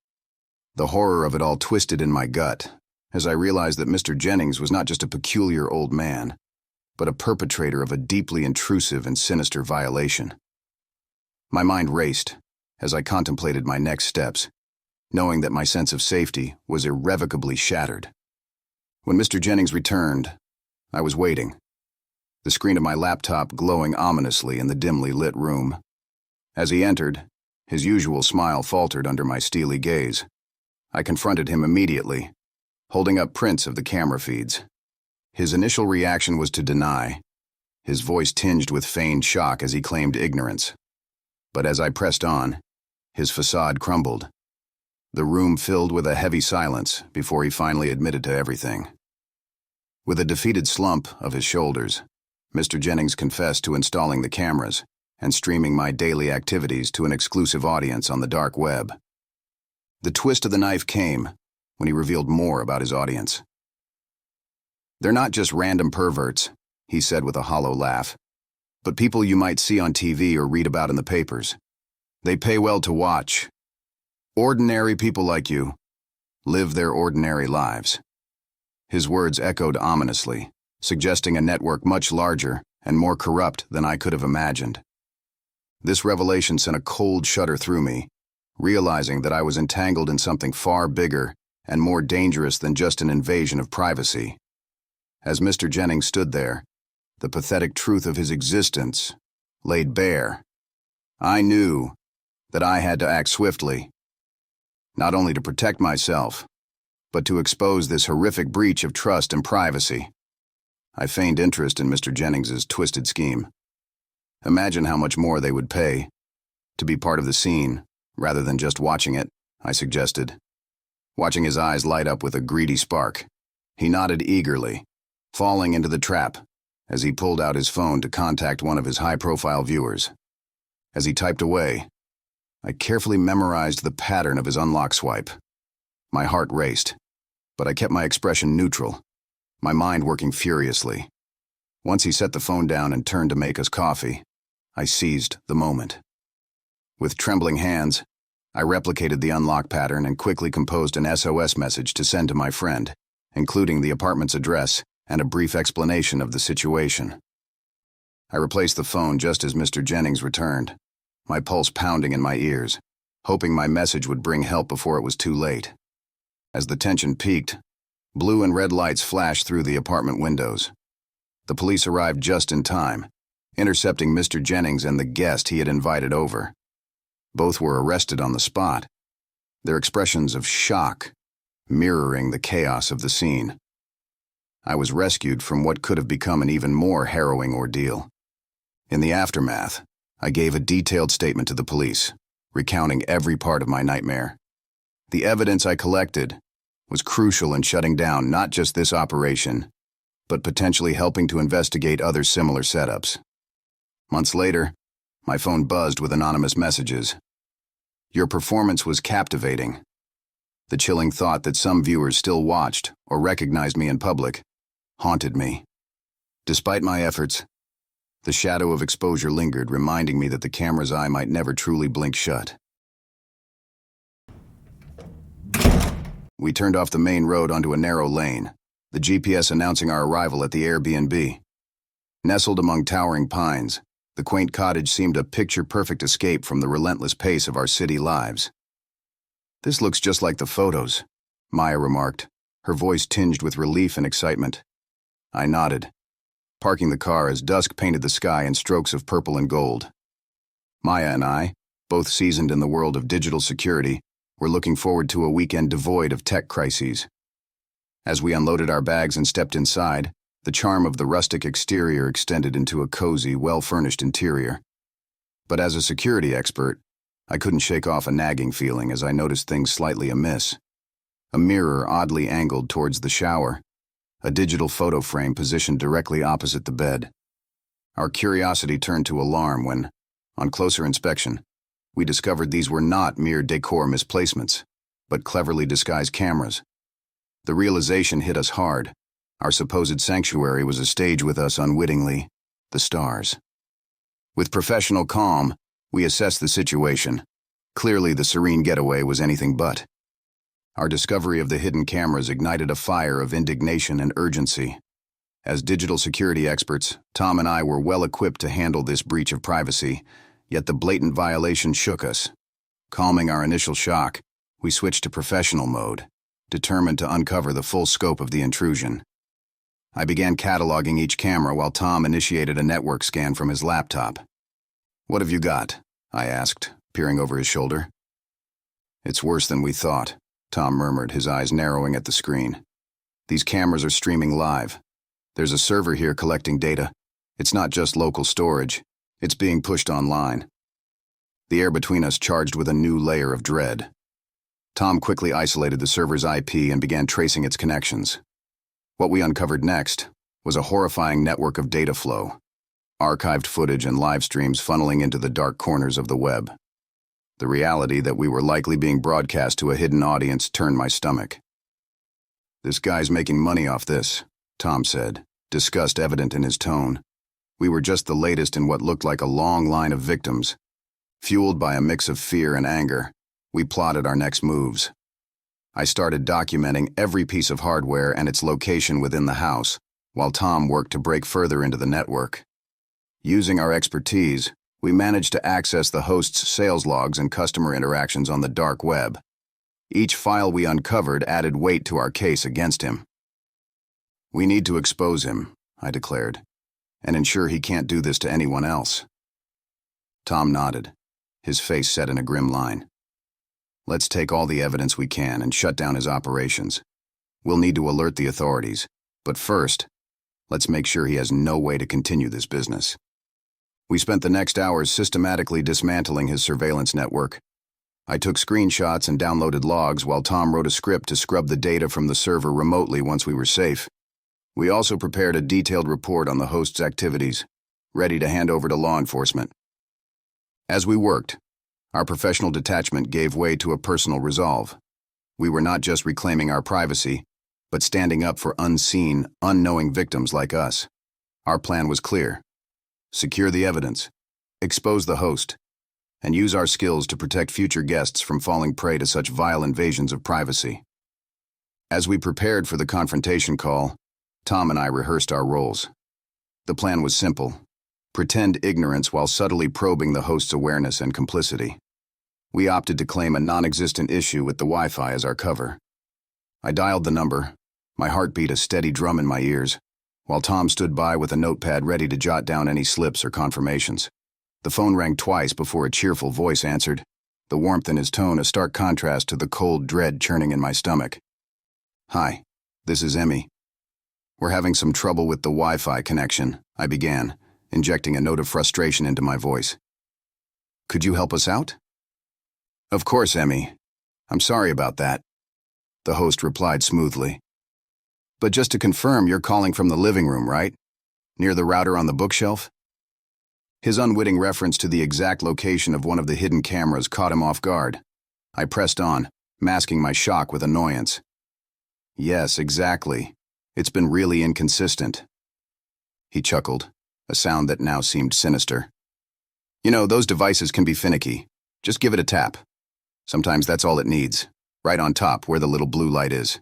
The horror of it all twisted in my gut as I realized that Mr. Jennings was not just a peculiar old man, but a perpetrator of a deeply intrusive and sinister violation. My mind raced as I contemplated my next steps, knowing that my sense of safety was irrevocably shattered. When Mr. Jennings returned, I was waiting, the screen of my laptop glowing ominously in the dimly lit room. As he entered, his usual smile faltered under my steely gaze. I confronted him immediately, holding up prints of the camera feeds. His initial reaction was to deny, his voice tinged with feigned shock as he claimed ignorance. But as I pressed on, his facade crumbled. The room filled with a heavy silence before he finally admitted to everything. With a defeated slump of his shoulders, Mr. Jennings confessed to installing the cameras and streaming my daily activities to an exclusive audience on the dark web. The twist of the knife came when he revealed more about his audience. "They're not just random perverts," he said with a hollow laugh, "but people you might see on TV or read about in the papers. They pay well to watch. Ordinary people like you live their ordinary lives." His words echoed ominously, suggesting a network much larger and more corrupt than I could have imagined. This revelation sent a cold shudder through me, realizing that I was entangled in something far bigger and more dangerous than just an invasion of privacy. As Mr. Jennings stood there, the pathetic truth of his existence laid bare. I knew that I had to act swiftly, not only to protect myself, but to expose this horrific breach of trust and privacy. I feigned interest in Mr. Jennings's twisted scheme. Imagine how much more they would pay to be part of the scene, rather than just watching it, I suggested, watching his eyes light up with a greedy spark. He nodded eagerly, falling into the trap as he pulled out his phone to contact one of his high-profile viewers. As he typed away, I carefully memorized the pattern of his unlock swipe. My heart raced, but I kept my expression neutral, my mind working furiously. Once he set the phone down and turned to make us coffee, I seized the moment. With trembling hands, I replicated the unlock pattern and quickly composed an SOS message to send to my friend, including the apartment's address and a brief explanation of the situation. I replaced the phone just as Mr. Jennings returned, my pulse pounding in my ears, hoping my message would bring help before it was too late. As the tension peaked, blue and red lights flashed through the apartment windows. The police arrived just in time, intercepting Mr. Jennings and the guest he had invited over. Both were arrested on the spot, their expressions of shock mirroring the chaos of the scene. I was rescued from what could have become an even more harrowing ordeal. In the aftermath, I gave a detailed statement to the police, recounting every part of my nightmare. The evidence I collected was crucial in shutting down not just this operation, but potentially helping to investigate other similar setups. Months later, my phone buzzed with anonymous messages. Your performance was captivating. The chilling thought that some viewers still watched or recognized me in public haunted me. Despite my efforts, the shadow of exposure lingered, reminding me that the camera's eye might never truly blink shut. We turned off the main road onto a narrow lane, the GPS announcing our arrival at the Airbnb. Nestled among towering pines, the quaint cottage seemed a picture-perfect escape from the relentless pace of our city lives. This looks just like the photos, Maya remarked, her voice tinged with relief and excitement. I nodded, parking the car as dusk painted the sky in strokes of purple and gold. Maya and I, both seasoned in the world of digital security, were looking forward to a weekend devoid of tech crises. As we unloaded our bags and stepped inside, the charm of the rustic exterior extended into a cozy, well-furnished interior. But as a security expert, I couldn't shake off a nagging feeling as I noticed things slightly amiss. A mirror oddly angled towards the shower, a digital photo frame positioned directly opposite the bed. Our curiosity turned to alarm when, on closer inspection, we discovered these were not mere decor misplacements, but cleverly disguised cameras. The realization hit us hard. Our supposed sanctuary was a stage with us unwittingly, the stars. With professional calm, we assessed the situation. Clearly, the serene getaway was anything but. Our discovery of the hidden cameras ignited a fire of indignation and urgency. As digital security experts, Tom and I were well equipped to handle this breach of privacy, yet the blatant violation shook us. Calming our initial shock, we switched to professional mode, determined to uncover the full scope of the intrusion. I began cataloging each camera while Tom initiated a network scan from his laptop. "What have you got?" I asked, peering over his shoulder. "It's worse than we thought," Tom murmured, his eyes narrowing at the screen. "These cameras are streaming live. There's a server here collecting data. It's not just local storage. It's being pushed online." The air between us charged with a new layer of dread. Tom quickly isolated the server's IP and began tracing its connections. What we uncovered next was a horrifying network of data flow, archived footage and live streams funneling into the dark corners of the web. The reality that we were likely being broadcast to a hidden audience turned my stomach. "This guy's making money off this," Tom said, disgust evident in his tone. We were just the latest in what looked like a long line of victims. Fueled by a mix of fear and anger, we plotted our next moves. I started documenting every piece of hardware and its location within the house, while Tom worked to break further into the network. Using our expertise, we managed to access the host's sales logs and customer interactions on the dark web. Each file we uncovered added weight to our case against him. "We need to expose him," I declared, "and ensure he can't do this to anyone else." Tom nodded, his face set in a grim line. Let's take all the evidence we can and shut down his operations. We'll need to alert the authorities, but first, let's make sure he has no way to continue this business. We spent the next hours systematically dismantling his surveillance network. I took screenshots and downloaded logs while Tom wrote a script to scrub the data from the server remotely once we were safe. We also prepared a detailed report on the host's activities, ready to hand over to law enforcement. As we worked, our professional detachment gave way to a personal resolve. We were not just reclaiming our privacy, but standing up for unseen, unknowing victims like us. Our plan was clear. Secure the evidence, expose the host, and use our skills to protect future guests from falling prey to such vile invasions of privacy. As we prepared for the confrontation call, Tom and I rehearsed our roles. The plan was simple: pretend ignorance while subtly probing the host's awareness and complicity. We opted to claim a non-existent issue with the Wi-Fi as our cover. I dialed the number, my heart beat a steady drum in my ears, while Tom stood by with a notepad ready to jot down any slips or confirmations. The phone rang twice before a cheerful voice answered, the warmth in his tone a stark contrast to the cold dread churning in my stomach. "Hi, this is Emmy. We're having some trouble with the Wi-Fi connection," I began, injecting a note of frustration into my voice. "Could you help us out?" "Of course, Emmy. I'm sorry about that," the host replied smoothly. "But just to confirm, you're calling from the living room, right? Near the router on the bookshelf?" His unwitting reference to the exact location of one of the hidden cameras caught him off guard. I pressed on, masking my shock with annoyance. "Yes, exactly. It's been really inconsistent." He chuckled, a sound that now seemed sinister. "You know, those devices can be finicky. Just give it a tap. Sometimes that's all it needs, right on top where the little blue light is."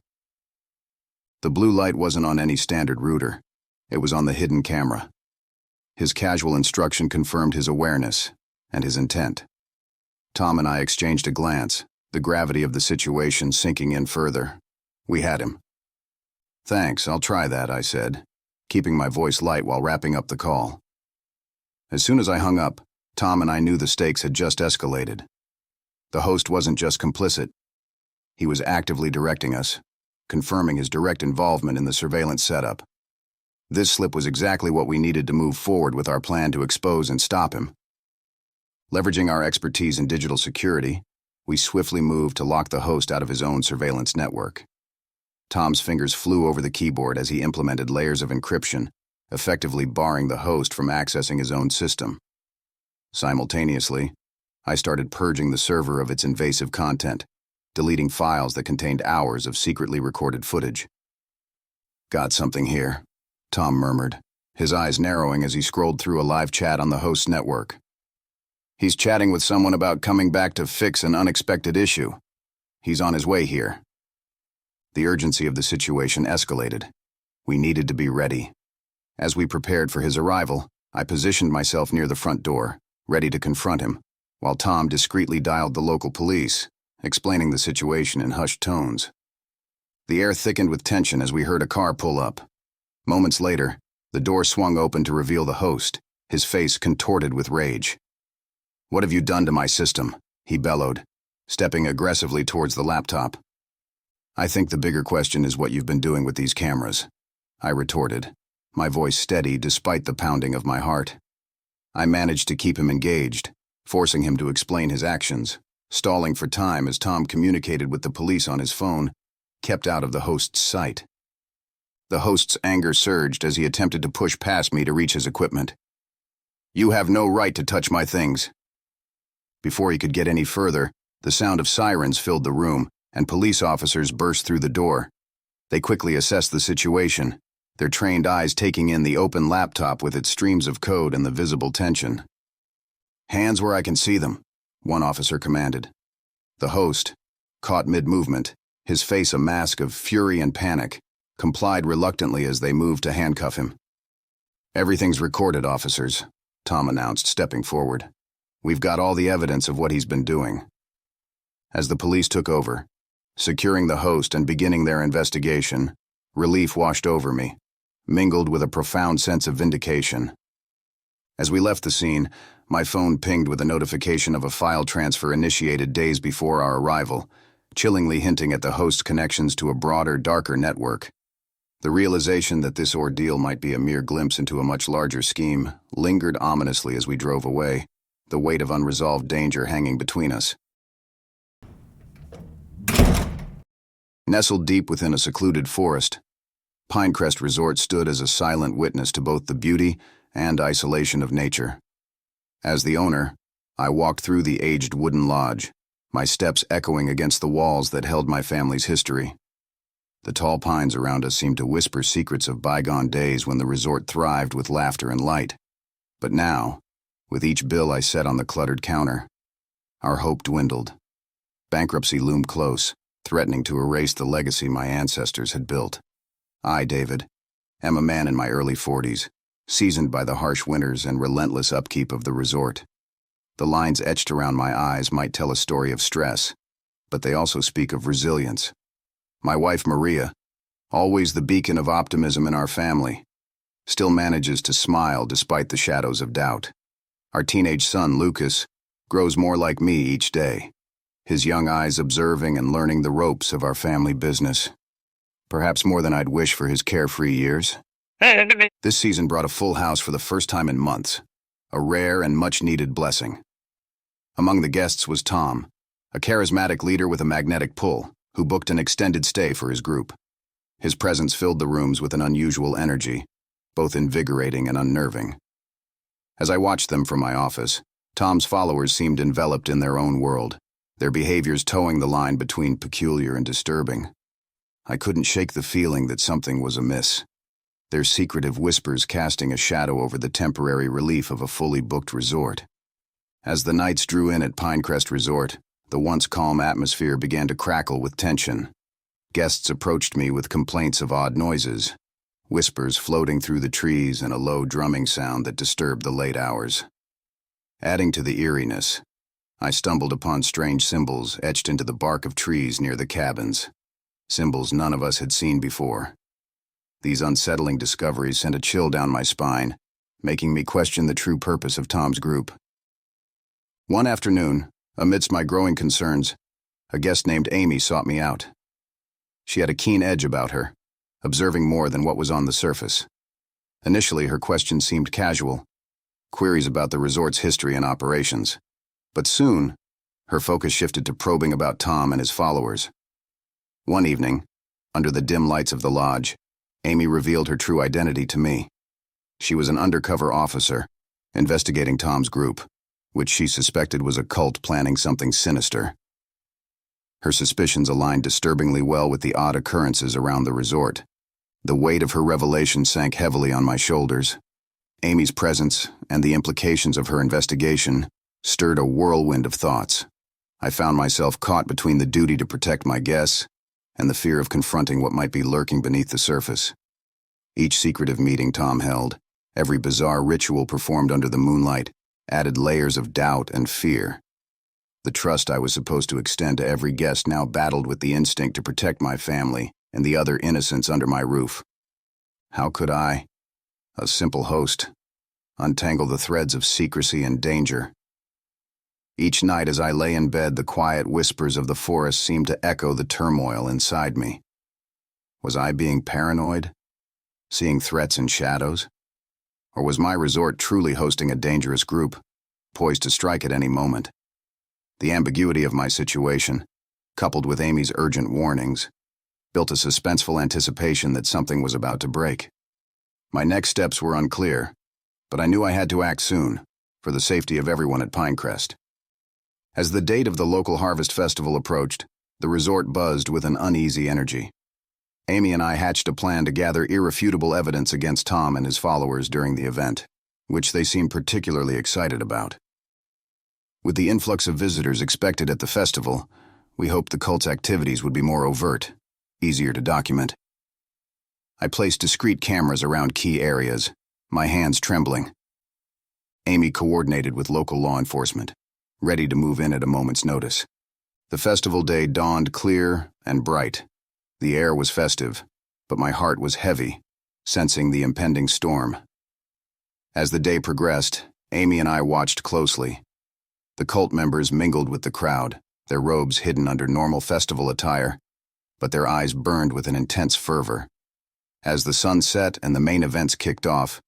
The blue light wasn't on any standard router. It was on the hidden camera. His casual instruction confirmed his awareness and his intent. Tom and I exchanged a glance, the gravity of the situation sinking in further. We had him. "Thanks, I'll try that," I said, keeping my voice light while wrapping up the call. As soon as I hung up, Tom and I knew the stakes had just escalated. The host wasn't just complicit. He was actively directing us, confirming his direct involvement in the surveillance setup. This slip was exactly what we needed to move forward with our plan to expose and stop him. Leveraging our expertise in digital security, we swiftly moved to lock the host out of his own surveillance network. Tom's fingers flew over the keyboard as he implemented layers of encryption, effectively barring the host from accessing his own system. Simultaneously, I started purging the server of its invasive content, deleting files that contained hours of secretly recorded footage. "Got something here," Tom murmured, his eyes narrowing as he scrolled through a live chat on the host's network. "He's chatting with someone about coming back to fix an unexpected issue. He's on his way here." The urgency of the situation escalated. We needed to be ready. As we prepared for his arrival, I positioned myself near the front door, ready to confront him, while Tom discreetly dialed the local police, explaining the situation in hushed tones. The air thickened with tension as we heard a car pull up. Moments later, the door swung open to reveal the host, his face contorted with rage. "What have you done to my system?" he bellowed, stepping aggressively towards the laptop. "I think the bigger question is what you've been doing with these cameras," I retorted, my voice steady despite the pounding of my heart. I managed to keep him engaged, forcing him to explain his actions, stalling for time as Tom communicated with the police on his phone, kept out of the host's sight. The host's anger surged as he attempted to push past me to reach his equipment. "You have no right to touch my things." Before he could get any further, the sound of sirens filled the room, and police officers burst through the door. They quickly assessed the situation, their trained eyes taking in the open laptop with its streams of code and the visible tension. "Hands where I can see them," one officer commanded. The host, caught mid-movement, his face a mask of fury and panic, complied reluctantly as they moved to handcuff him. "Everything's recorded, officers," Tom announced, stepping forward. "We've got all the evidence of what he's been doing." As the police took over, securing the host and beginning their investigation, relief washed over me, mingled with a profound sense of vindication. As we left the scene, my phone pinged with a notification of a file transfer initiated days before our arrival, chillingly hinting at the host's connections to a broader, darker network. The realization that this ordeal might be a mere glimpse into a much larger scheme lingered ominously as we drove away, the weight of unresolved danger hanging between us. Nestled deep within a secluded forest, Pinecrest Resort stood as a silent witness to both the beauty and isolation of nature. As the owner, I walked through the aged wooden lodge, my steps echoing against the walls that held my family's history. The tall pines around us seemed to whisper secrets of bygone days when the resort thrived with laughter and light. But now, with each bill I set on the cluttered counter, our hope dwindled. Bankruptcy loomed close, threatening to erase the legacy my ancestors had built. I, David, am a man in my early 40s, seasoned by the harsh winters and relentless upkeep of the resort. The lines etched around my eyes might tell a story of stress, but they also speak of resilience. My wife, Maria, always the beacon of optimism in our family, still manages to smile despite the shadows of doubt. Our teenage son, Lucas, grows more like me each day, his young eyes observing and learning the ropes of our family business. Perhaps more than I'd wish for his carefree years. This season brought a full house for the first time in months, a rare and much-needed blessing. Among the guests was Tom, a charismatic leader with a magnetic pull, who booked an extended stay for his group. His presence filled the rooms with an unusual energy, both invigorating and unnerving. As I watched them from my office, Tom's followers seemed enveloped in their own world, their behaviors towing the line between peculiar and disturbing. I couldn't shake the feeling that something was amiss, their secretive whispers casting a shadow over the temporary relief of a fully booked resort. As the nights drew in at Pinecrest Resort, the once calm atmosphere began to crackle with tension. Guests approached me with complaints of odd noises, whispers floating through the trees and a low drumming sound that disturbed the late hours. Adding to the eeriness, I stumbled upon strange symbols etched into the bark of trees near the cabins, symbols none of us had seen before. These unsettling discoveries sent a chill down my spine, making me question the true purpose of Tom's group. One afternoon, amidst my growing concerns, a guest named Amy sought me out. She had a keen edge about her, observing more than what was on the surface. Initially, her questions seemed casual, queries about the resort's history and operations. But soon, her focus shifted to probing about Tom and his followers. One evening, under the dim lights of the lodge, Amy revealed her true identity to me. She was an undercover officer, investigating Tom's group, which she suspected was a cult planning something sinister. Her suspicions aligned disturbingly well with the odd occurrences around the resort. The weight of her revelation sank heavily on my shoulders. Amy's presence and the implications of her investigation stirred a whirlwind of thoughts. I found myself caught between the duty to protect my guests and the fear of confronting what might be lurking beneath the surface. Each secretive meeting Tom held, every bizarre ritual performed under the moonlight, added layers of doubt and fear. The trust I was supposed to extend to every guest now battled with the instinct to protect my family and the other innocents under my roof. How could I, a simple host, untangle the threads of secrecy and danger? Each night as I lay in bed, the quiet whispers of the forest seemed to echo the turmoil inside me. Was I being paranoid, seeing threats in shadows? Or was my resort truly hosting a dangerous group, poised to strike at any moment? The ambiguity of my situation, coupled with Amy's urgent warnings, built a suspenseful anticipation that something was about to break. My next steps were unclear, but I knew I had to act soon, for the safety of everyone at Pinecrest. As the date of the local harvest festival approached, the resort buzzed with an uneasy energy. Amy and I hatched a plan to gather irrefutable evidence against Tom and his followers during the event, which they seemed particularly excited about. With the influx of visitors expected at the festival, we hoped the cult's activities would be more overt, easier to document. I placed discreet cameras around key areas, my hands trembling. Amy coordinated with local law enforcement, ready to move in at a moment's notice. The festival day dawned clear and bright. The air was festive, but my heart was heavy, sensing the impending storm. As the day progressed, Amy and I watched closely. The cult members mingled with the crowd, their robes hidden under normal festival attire, but their eyes burned with an intense fervor. As the sun set and the main events kicked off,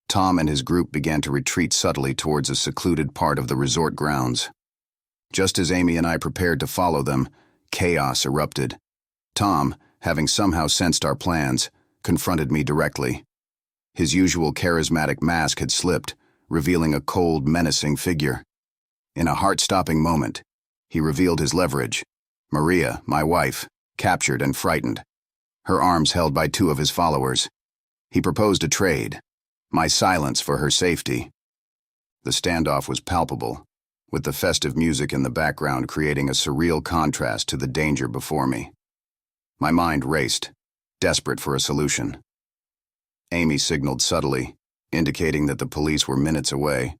Tom and his group began to retreat subtly towards a secluded part of the resort grounds. Just as Amy and I prepared to follow them, chaos erupted. Tom, having somehow sensed our plans, confronted me directly. His usual charismatic mask had slipped, revealing a cold, menacing figure. In a heart-stopping moment, he revealed his leverage. Maria, my wife, captured and frightened, her arms held by two of his followers. He proposed a trade, my silence for her safety. The standoff was palpable, with the festive music in the background creating a surreal contrast to the danger before me. My mind raced, desperate for a solution. Amy signaled subtly, indicating that the police were minutes away,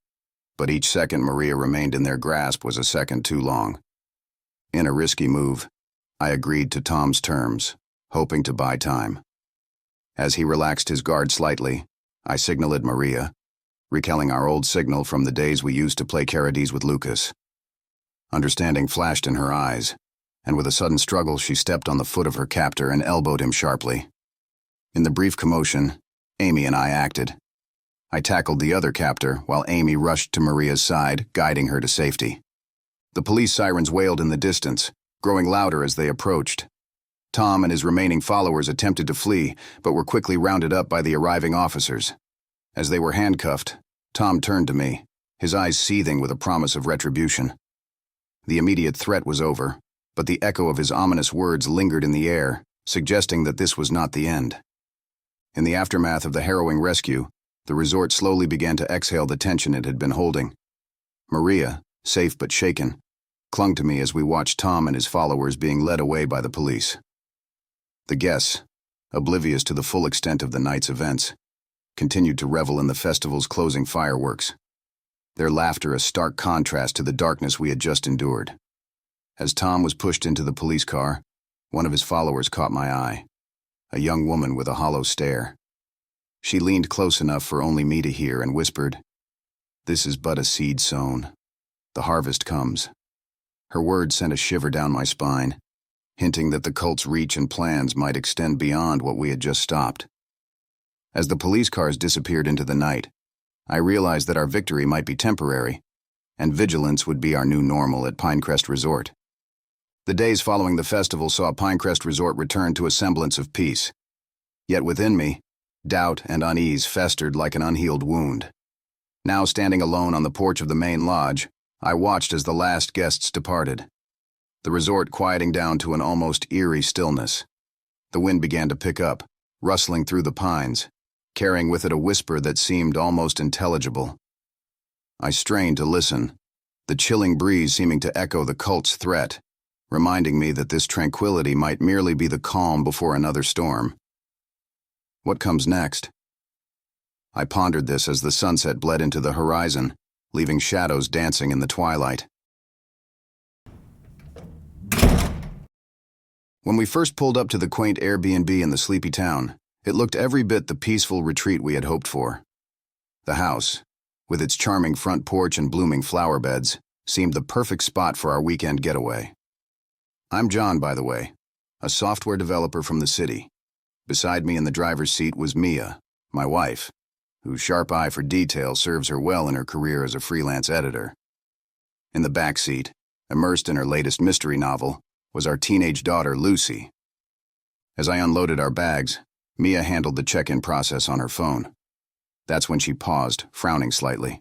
but each second Maria remained in their grasp was a second too long. In a risky move, I agreed to Tom's terms, hoping to buy time. As he relaxed his guard slightly, I signaled Maria, recalling our old signal from the days we used to play carades with Lucas. Understanding flashed in her eyes, and with a sudden struggle she stepped on the foot of her captor and elbowed him sharply. In the brief commotion, Amy and I acted. I tackled the other captor while Amy rushed to Maria's side, guiding her to safety. The police sirens wailed in the distance, growing louder as they approached. Tom and his remaining followers attempted to flee, but were quickly rounded up by the arriving officers. As they were handcuffed, Tom turned to me, his eyes seething with a promise of retribution. The immediate threat was over, but the echo of his ominous words lingered in the air, suggesting that this was not the end. In the aftermath of the harrowing rescue, the resort slowly began to exhale the tension it had been holding. Maria, safe but shaken, clung to me as we watched Tom and his followers being led away by the police. The guests, oblivious to the full extent of the night's events, continued to revel in the festival's closing fireworks, their laughter a stark contrast to the darkness we had just endured. As Tom was pushed into the police car, one of his followers caught my eye, a young woman with a hollow stare. She leaned close enough for only me to hear and whispered, "This is but a seed sown. The harvest comes." Her words sent a shiver down my spine, hinting that the cult's reach and plans might extend beyond what we had just stopped. As the police cars disappeared into the night, I realized that our victory might be temporary, and vigilance would be our new normal at Pinecrest Resort. The days following the festival saw Pinecrest Resort return to a semblance of peace. Yet within me, doubt and unease festered like an unhealed wound. Now standing alone on the porch of the main lodge, I watched as the last guests departed, the resort quieting down to an almost eerie stillness. The wind began to pick up, rustling through the pines, carrying with it a whisper that seemed almost intelligible. I strained to listen, the chilling breeze seeming to echo the cult's threat, reminding me that this tranquility might merely be the calm before another storm. What comes next? I pondered this as the sunset bled into the horizon, leaving shadows dancing in the twilight. When we first pulled up to the quaint Airbnb in the sleepy town, it looked every bit the peaceful retreat we had hoped for. The house, with its charming front porch and blooming flower beds, seemed the perfect spot for our weekend getaway. I'm John, by the way, a software developer from the city. Beside me in the driver's seat was Mia, my wife, whose sharp eye for detail serves her well in her career as a freelance editor. In the back seat, immersed in her latest mystery novel, was our teenage daughter, Lucy. As I unloaded our bags, Mia handled the check-in process on her phone. That's when she paused, frowning slightly.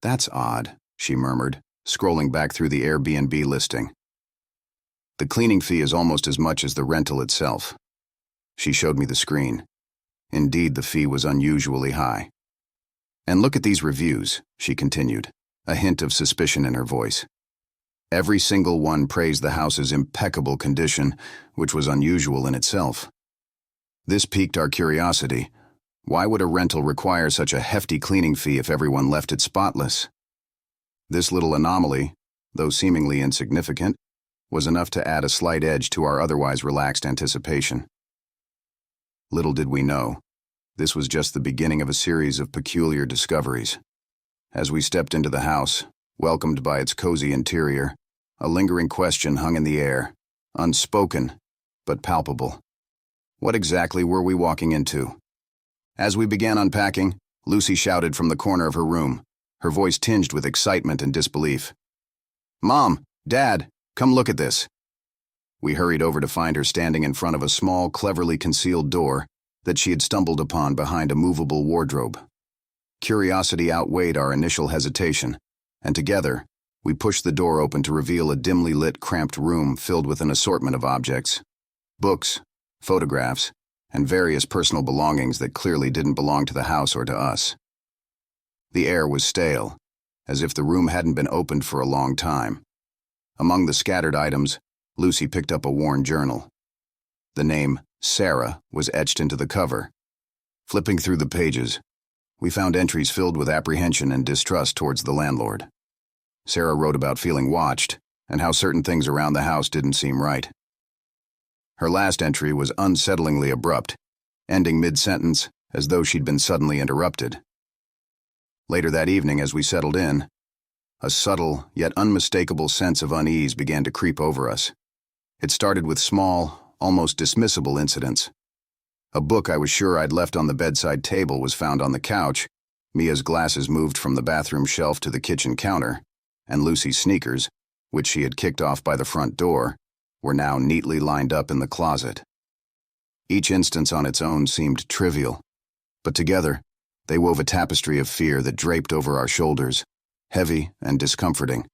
"That's odd," she murmured, scrolling back through the Airbnb listing. "The cleaning fee is almost as much as the rental itself." She showed me the screen. Indeed, the fee was unusually high. "And look at these reviews," she continued, a hint of suspicion in her voice. Every single one praised the house's impeccable condition, which was unusual in itself. This piqued our curiosity. Why would a rental require such a hefty cleaning fee if everyone left it spotless? This little anomaly, though seemingly insignificant, was enough to add a slight edge to our otherwise relaxed anticipation. Little did we know, This was just the beginning of a series of peculiar discoveries. As we stepped into the house, welcomed by its cozy interior, a lingering question hung in the air, unspoken, but palpable. What exactly were we walking into? As we began unpacking, Lucy shouted from the corner of her room, her voice tinged with excitement and disbelief. "Mom! Dad! Come look at this!" We hurried over to find her standing in front of a small, cleverly concealed door that she had stumbled upon behind a movable wardrobe. Curiosity outweighed our initial hesitation, and together, we pushed the door open to reveal a dimly lit, cramped room filled with an assortment of objects, books, photographs, and various personal belongings that clearly didn't belong to the house or to us. The air was stale, as if the room hadn't been opened for a long time. Among the scattered items, Lucy picked up a worn journal. The name, Sarah, was etched into the cover. Flipping through the pages, we found entries filled with apprehension and distrust towards the landlord. Sarah wrote about feeling watched and how certain things around the house didn't seem right. Her last entry was unsettlingly abrupt, ending mid-sentence as though she'd been suddenly interrupted. Later that evening, as we settled in, a subtle yet unmistakable sense of unease began to creep over us. It started with small, almost dismissible incidents. A book I was sure I'd left on the bedside table was found on the couch, Mia's glasses moved from the bathroom shelf to the kitchen counter, and Lucy's sneakers, which she had kicked off by the front door, were now neatly lined up in the closet. Each instance on its own seemed trivial, but together, they wove a tapestry of fear that draped over our shoulders, heavy and discomforting.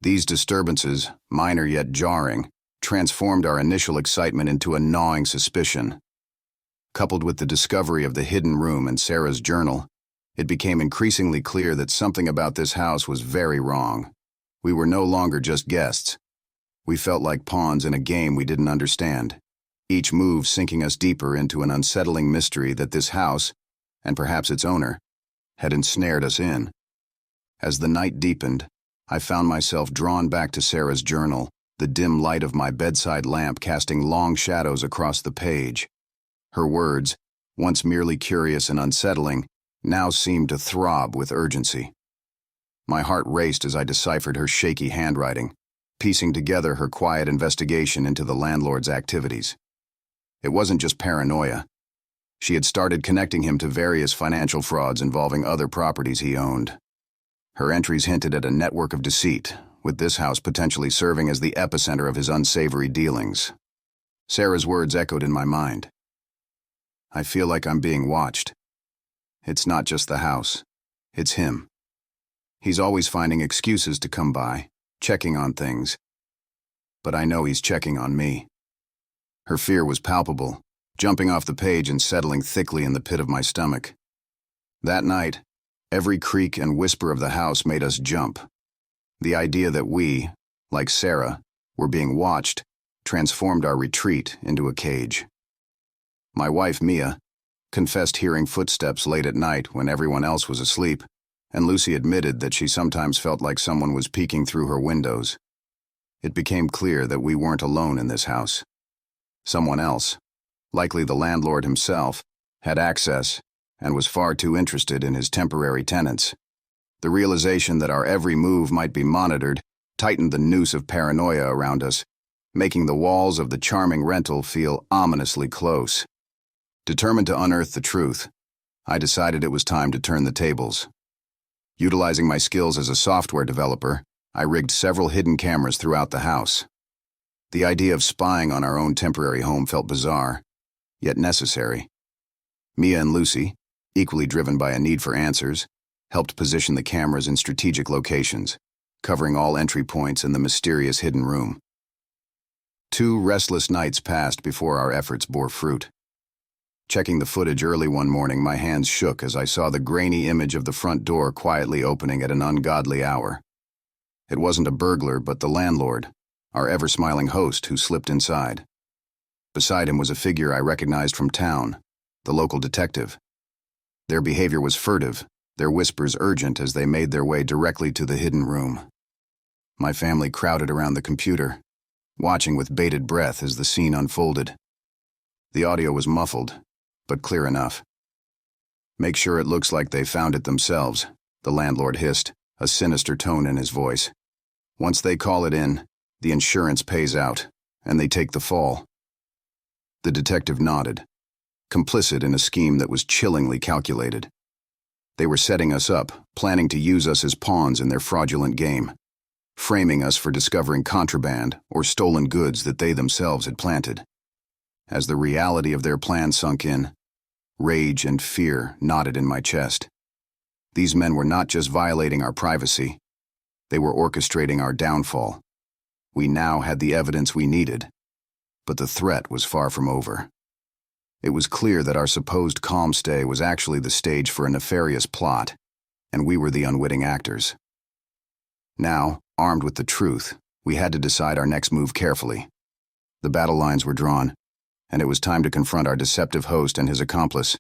These disturbances, minor yet jarring, transformed our initial excitement into a gnawing suspicion. Coupled with the discovery of the hidden room and Sarah's journal, it became increasingly clear that something about this house was very wrong. We were no longer just guests. We felt like pawns in a game we didn't understand, each move sinking us deeper into an unsettling mystery that this house, and perhaps its owner, had ensnared us in. As the night deepened, I found myself drawn back to Sarah's journal, the dim light of my bedside lamp casting long shadows across the page. Her words, once merely curious and unsettling, now seemed to throb with urgency. My heart raced as I deciphered her shaky handwriting, piecing together her quiet investigation into the landlord's activities. It wasn't just paranoia. She had started connecting him to various financial frauds involving other properties he owned. Her entries hinted at a network of deceit, with this house potentially serving as the epicenter of his unsavory dealings. Sarah's words echoed in my mind. I feel like I'm being watched. It's not just the house. It's him. He's always finding excuses to come by, checking on things. But I know he's checking on me. Her fear was palpable, jumping off the page and settling thickly in the pit of my stomach. That night, every creak and whisper of the house made us jump. The idea that we, like Sarah, were being watched transformed our retreat into a cage. My wife, Mia, confessed hearing footsteps late at night when everyone else was asleep, and Lucy admitted that she sometimes felt like someone was peeking through her windows. It became clear that we weren't alone in this house. Someone else, likely the landlord himself, had access and was far too interested in his temporary tenants. The realization that our every move might be monitored tightened the noose of paranoia around us, making the walls of the charming rental feel ominously close. Determined to unearth the truth, I decided it was time to turn the tables. Utilizing my skills as a software developer, I rigged several hidden cameras throughout the house. The idea of spying on our own temporary home felt bizarre, yet necessary. Mia and Lucy, equally driven by a need for answers, helped position the cameras in strategic locations, covering all entry points in the mysterious hidden room. 2 restless nights passed before our efforts bore fruit. Checking the footage early one morning, my hands shook as I saw the grainy image of the front door quietly opening at an ungodly hour. It wasn't a burglar, but the landlord, our ever-smiling host, who slipped inside. Beside him was a figure I recognized from town, the local detective. Their behavior was furtive, their whispers urgent as they made their way directly to the hidden room. My family crowded around the computer, watching with bated breath as the scene unfolded. The audio was muffled, but clear enough. Make sure it looks like they found it themselves, the landlord hissed, a sinister tone in his voice. Once they call it in, the insurance pays out, and they take the fall. The detective nodded, complicit in a scheme that was chillingly calculated. They were setting us up, planning to use us as pawns in their fraudulent game, framing us for discovering contraband or stolen goods that they themselves had planted. As the reality of their plan sunk in, rage and fear knotted in my chest. These men were not just violating our privacy, they were orchestrating our downfall. We now had the evidence we needed, but the threat was far from over. It was clear that our supposed calm stay was actually the stage for a nefarious plot, and we were the unwitting actors. Now, armed with the truth, we had to decide our next move carefully. The battle lines were drawn, and it was time to confront our deceptive host and his accomplice,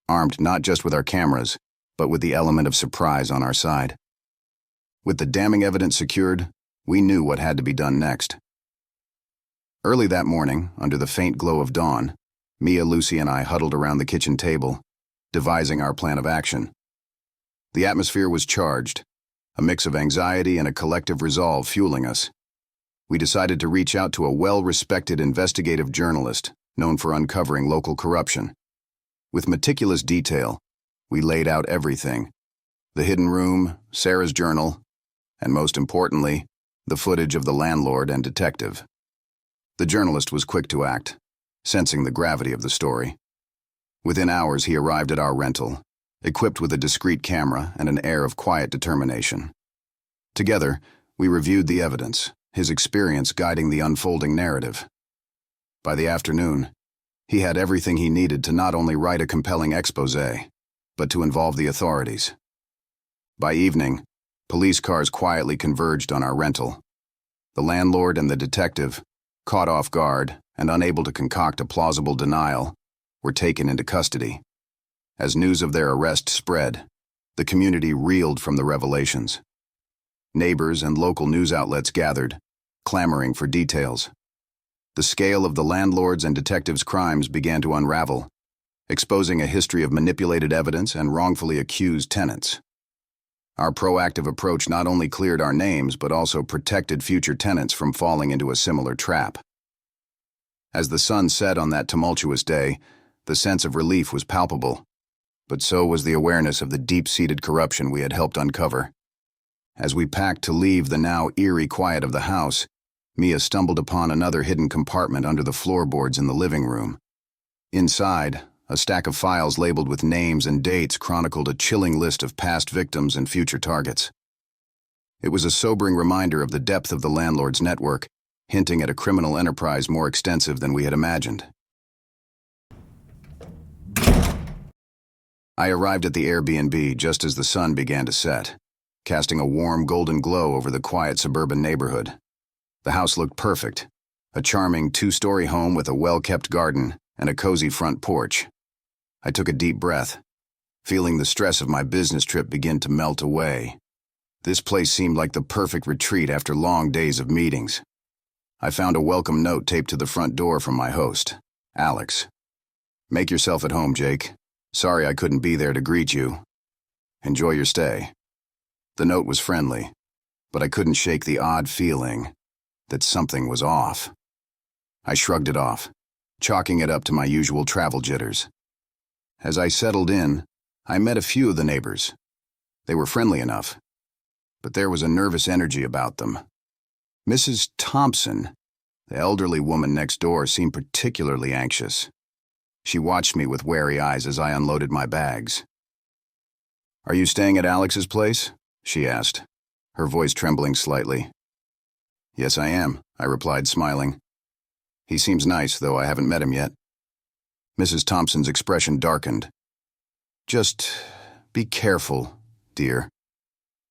armed not just with our cameras, but with the element of surprise on our side. With the damning evidence secured, we knew what had to be done next. Early that morning, under the faint glow of dawn, Mia, Lucy, and I huddled around the kitchen table, devising our plan of action. The atmosphere was charged, a mix of anxiety and a collective resolve fueling us. We decided to reach out to a well-respected investigative journalist known for uncovering local corruption. With meticulous detail, we laid out everything: the hidden room, Sarah's journal, and most importantly, the footage of the landlord and detective. The journalist was quick to act, sensing the gravity of the story. Within hours, he arrived at our rental, equipped with a discreet camera and an air of quiet determination. Together, we reviewed the evidence, his experience guiding the unfolding narrative. By the afternoon, he had everything he needed to not only write a compelling exposé, but to involve the authorities. By evening, police cars quietly converged on our rental. The landlord and the detective, caught off guard and unable to concoct a plausible denial, were taken into custody. As news of their arrest spread, the community reeled from the revelations. Neighbors and local news outlets gathered, clamoring for details. The scale of the landlord's and detectives' crimes began to unravel, exposing a history of manipulated evidence and wrongfully accused tenants. Our proactive approach not only cleared our names but also protected future tenants from falling into a similar trap. As the sun set on that tumultuous day, the sense of relief was palpable, but so was the awareness of the deep-seated corruption we had helped uncover. As we packed to leave the now eerie quiet of the house, Mia stumbled upon another hidden compartment under the floorboards in the living room. Inside, a stack of files labeled with names and dates chronicled a chilling list of past victims and future targets. It was a sobering reminder of the depth of the landlord's network, hinting at a criminal enterprise more extensive than we had imagined. I arrived at the Airbnb just as the sun began to set, casting a warm golden glow over the quiet suburban neighborhood. The house looked perfect, a charming two-story home with a well-kept garden and a cozy front porch. I took a deep breath, feeling the stress of my business trip begin to melt away. This place seemed like the perfect retreat after long days of meetings. I found a welcome note taped to the front door from my host, Alex. "Make yourself at home, Jake. Sorry I couldn't be there to greet you. Enjoy your stay." The note was friendly, but I couldn't shake the odd feeling that something was off. I shrugged it off, chalking it up to my usual travel jitters. As I settled in, I met a few of the neighbors. They were friendly enough, but there was a nervous energy about them. Mrs. Thompson, the elderly woman next door, seemed particularly anxious. She watched me with wary eyes as I unloaded my bags. "Are you staying at Alex's place?" she asked, her voice trembling slightly. "Yes, I am," I replied, smiling. "He seems nice, though I haven't met him yet." Mrs. Thompson's expression darkened. "Just be careful, dear.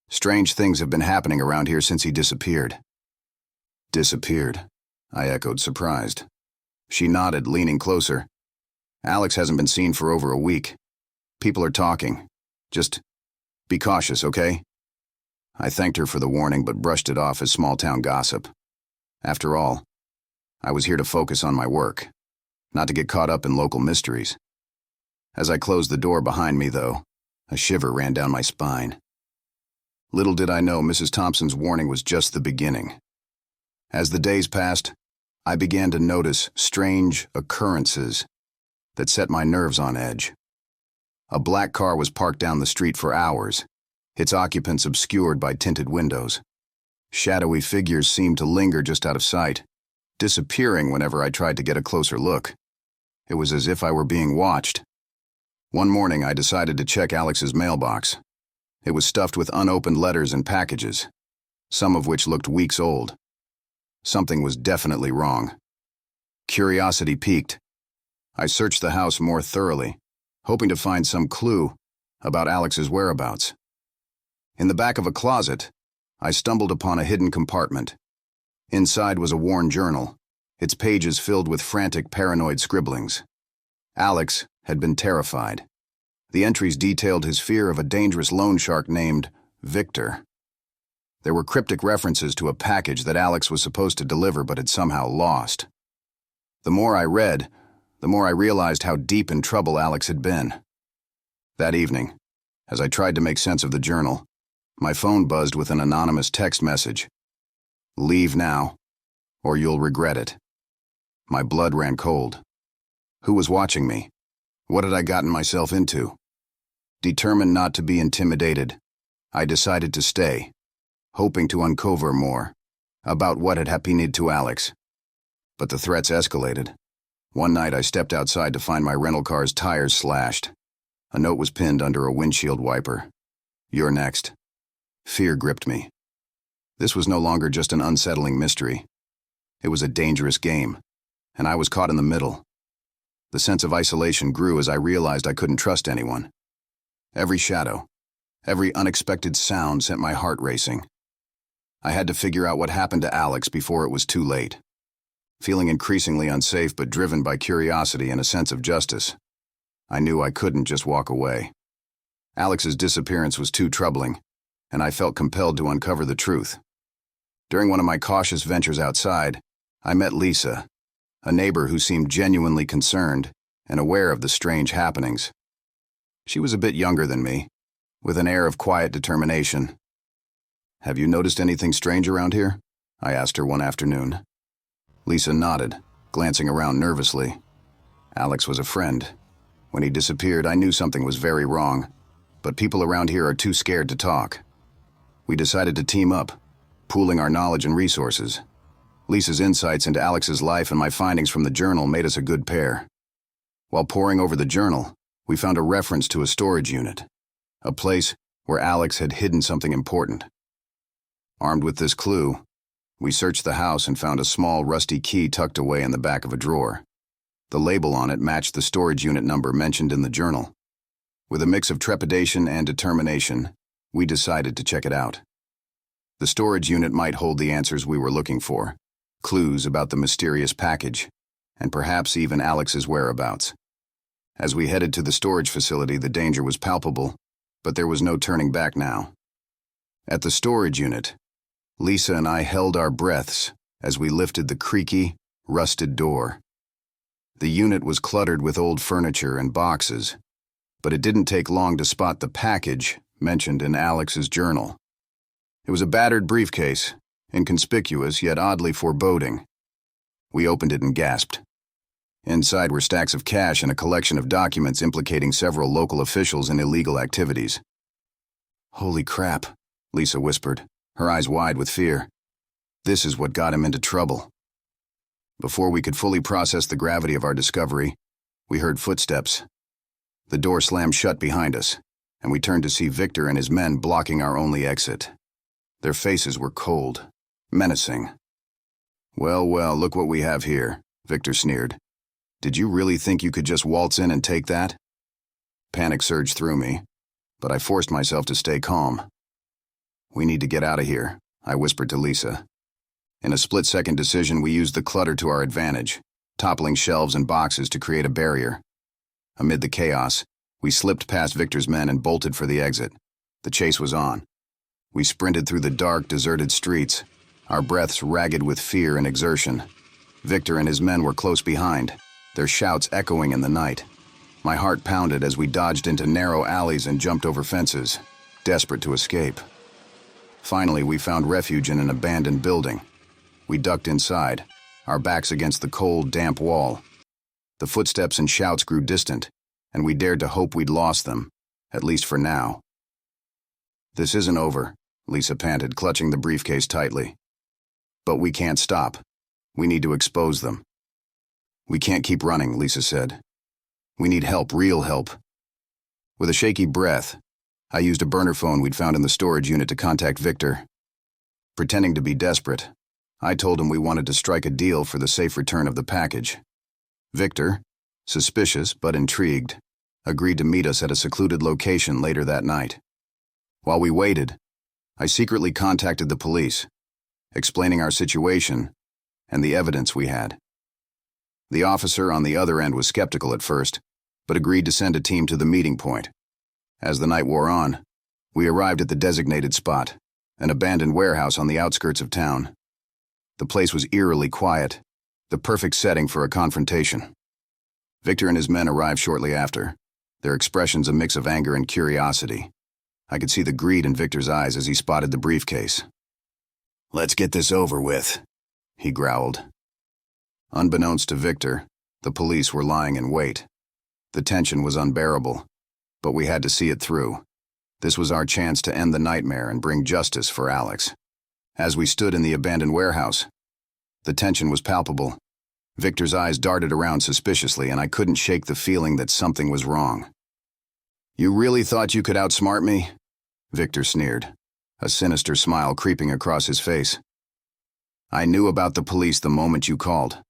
Strange things have been happening around here since he disappeared." "Disappeared?" I echoed, surprised. She nodded, leaning closer. "Alex hasn't been seen for over a week. People are talking. Just be cautious, okay?" I thanked her for the warning but brushed it off as small-town gossip. After all, I was here to focus on my work, not to get caught up in local mysteries. As I closed the door behind me, though, a shiver ran down my spine. Little did I know Mrs. Thompson's warning was just the beginning. As the days passed, I began to notice strange occurrences that set my nerves on edge. A black car was parked down the street for hours, its occupants obscured by tinted windows. Shadowy figures seemed to linger just out of sight, disappearing whenever I tried to get a closer look. It was as if I were being watched. One morning, I decided to check Alex's mailbox. It was stuffed with unopened letters and packages, some of which looked weeks old. Something was definitely wrong. Curiosity piqued. I searched the house more thoroughly, hoping to find some clue about Alex's whereabouts. In the back of a closet, I stumbled upon a hidden compartment. Inside was a worn journal, its pages filled with frantic, paranoid scribblings. Alex had been terrified. The entries detailed his fear of a dangerous loan shark named Victor. There were cryptic references to a package that Alex was supposed to deliver but had somehow lost. The more I read, the more I realized how deep in trouble Alex had been. That evening, as I tried to make sense of the journal, my phone buzzed with an anonymous text message. "Leave now, or you'll regret it." My blood ran cold. Who was watching me? What had I gotten myself into? Determined not to be intimidated, I decided to stay, hoping to uncover more about what had happened to Alex. But the threats escalated. One night I stepped outside to find my rental car's tires slashed. A note was pinned under a windshield wiper. "You're next." Fear gripped me. This was no longer just an unsettling mystery. It was a dangerous game, and I was caught in the middle. The sense of isolation grew as I realized I couldn't trust anyone. Every shadow, every unexpected sound sent my heart racing. I had to figure out what happened to Alex before it was too late. Feeling increasingly unsafe but driven by curiosity and a sense of justice, I knew I couldn't just walk away. Alex's disappearance was too troubling, and I felt compelled to uncover the truth. During one of my cautious ventures outside, I met Lisa, a neighbor who seemed genuinely concerned and aware of the strange happenings. She was a bit younger than me, with an air of quiet determination. "Have you noticed anything strange around here?" I asked her one afternoon. Lisa nodded, glancing around nervously. Alex was a friend. When he disappeared, I knew something was very wrong, but people around here are too scared to talk. We decided to team up, pooling our knowledge and resources. Lisa's insights into Alex's life and my findings from the journal made us a good pair. While poring over the journal, we found a reference to a storage unit, a place where Alex had hidden something important. Armed with this clue, we searched the house and found a small, rusty key tucked away in the back of a drawer. The label on it matched the storage unit number mentioned in the journal. With a mix of trepidation and determination, we decided to check it out. The storage unit might hold the answers we were looking for, clues about the mysterious package, and perhaps even Alex's whereabouts. As we headed to the storage facility, the danger was palpable, but there was no turning back now. At the storage unit, Lisa and I held our breaths as we lifted the creaky, rusted door. The unit was cluttered with old furniture and boxes, but it didn't take long to spot the package mentioned in Alex's journal. It was a battered briefcase, inconspicuous yet oddly foreboding. We opened it and gasped. Inside were stacks of cash and a collection of documents implicating several local officials in illegal activities. "Holy crap," Lisa whispered, her eyes wide with fear. "This is what got him into trouble." Before we could fully process the gravity of our discovery, we heard footsteps. The door slammed shut behind us, and we turned to see Victor and his men blocking our only exit. Their faces were cold, menacing. Well, look what we have here," Victor sneered. "Did you really think you could just waltz in and take that?" Panic surged through me, but I forced myself to stay calm. "We need to get out of here," I whispered to Lisa. In a split-second decision, we used the clutter to our advantage, toppling shelves and boxes to create a barrier. Amid the chaos, we slipped past Victor's men and bolted for the exit. The chase was on. We sprinted through the dark, deserted streets, our breaths ragged with fear and exertion. Victor and his men were close behind, their shouts echoing in the night. My heart pounded as we dodged into narrow alleys and jumped over fences, desperate to escape. Finally, we found refuge in an abandoned building. We ducked inside, our backs against the cold, damp wall. The footsteps and shouts grew distant, and we dared to hope we'd lost them, at least for now. "This isn't over," Lisa panted, clutching the briefcase tightly. "But we can't stop. We need to expose them." "We can't keep running," Lisa said. "We need help, real help." With a shaky breath, I used a burner phone we'd found in the storage unit to contact Victor. Pretending to be desperate, I told him we wanted to strike a deal for the safe return of the package. Victor, suspicious but intrigued, agreed to meet us at a secluded location later that night. While we waited, I secretly contacted the police, explaining our situation and the evidence we had. The officer on the other end was skeptical at first, but agreed to send a team to the meeting point. As the night wore on, we arrived at the designated spot, an abandoned warehouse on the outskirts of town. The place was eerily quiet, the perfect setting for a confrontation. Victor and his men arrived shortly after, their expressions a mix of anger and curiosity. I could see the greed in Victor's eyes as he spotted the briefcase. "Let's get this over with," he growled. Unbeknownst to Victor, the police were lying in wait. The tension was unbearable, but we had to see it through. This was our chance to end the nightmare and bring justice for Alex. As we stood in the abandoned warehouse, the tension was palpable. Victor's eyes darted around suspiciously, and I couldn't shake the feeling that something was wrong. "You really thought you could outsmart me?" Victor sneered, a sinister smile creeping across his face. "I knew about the police the moment you called."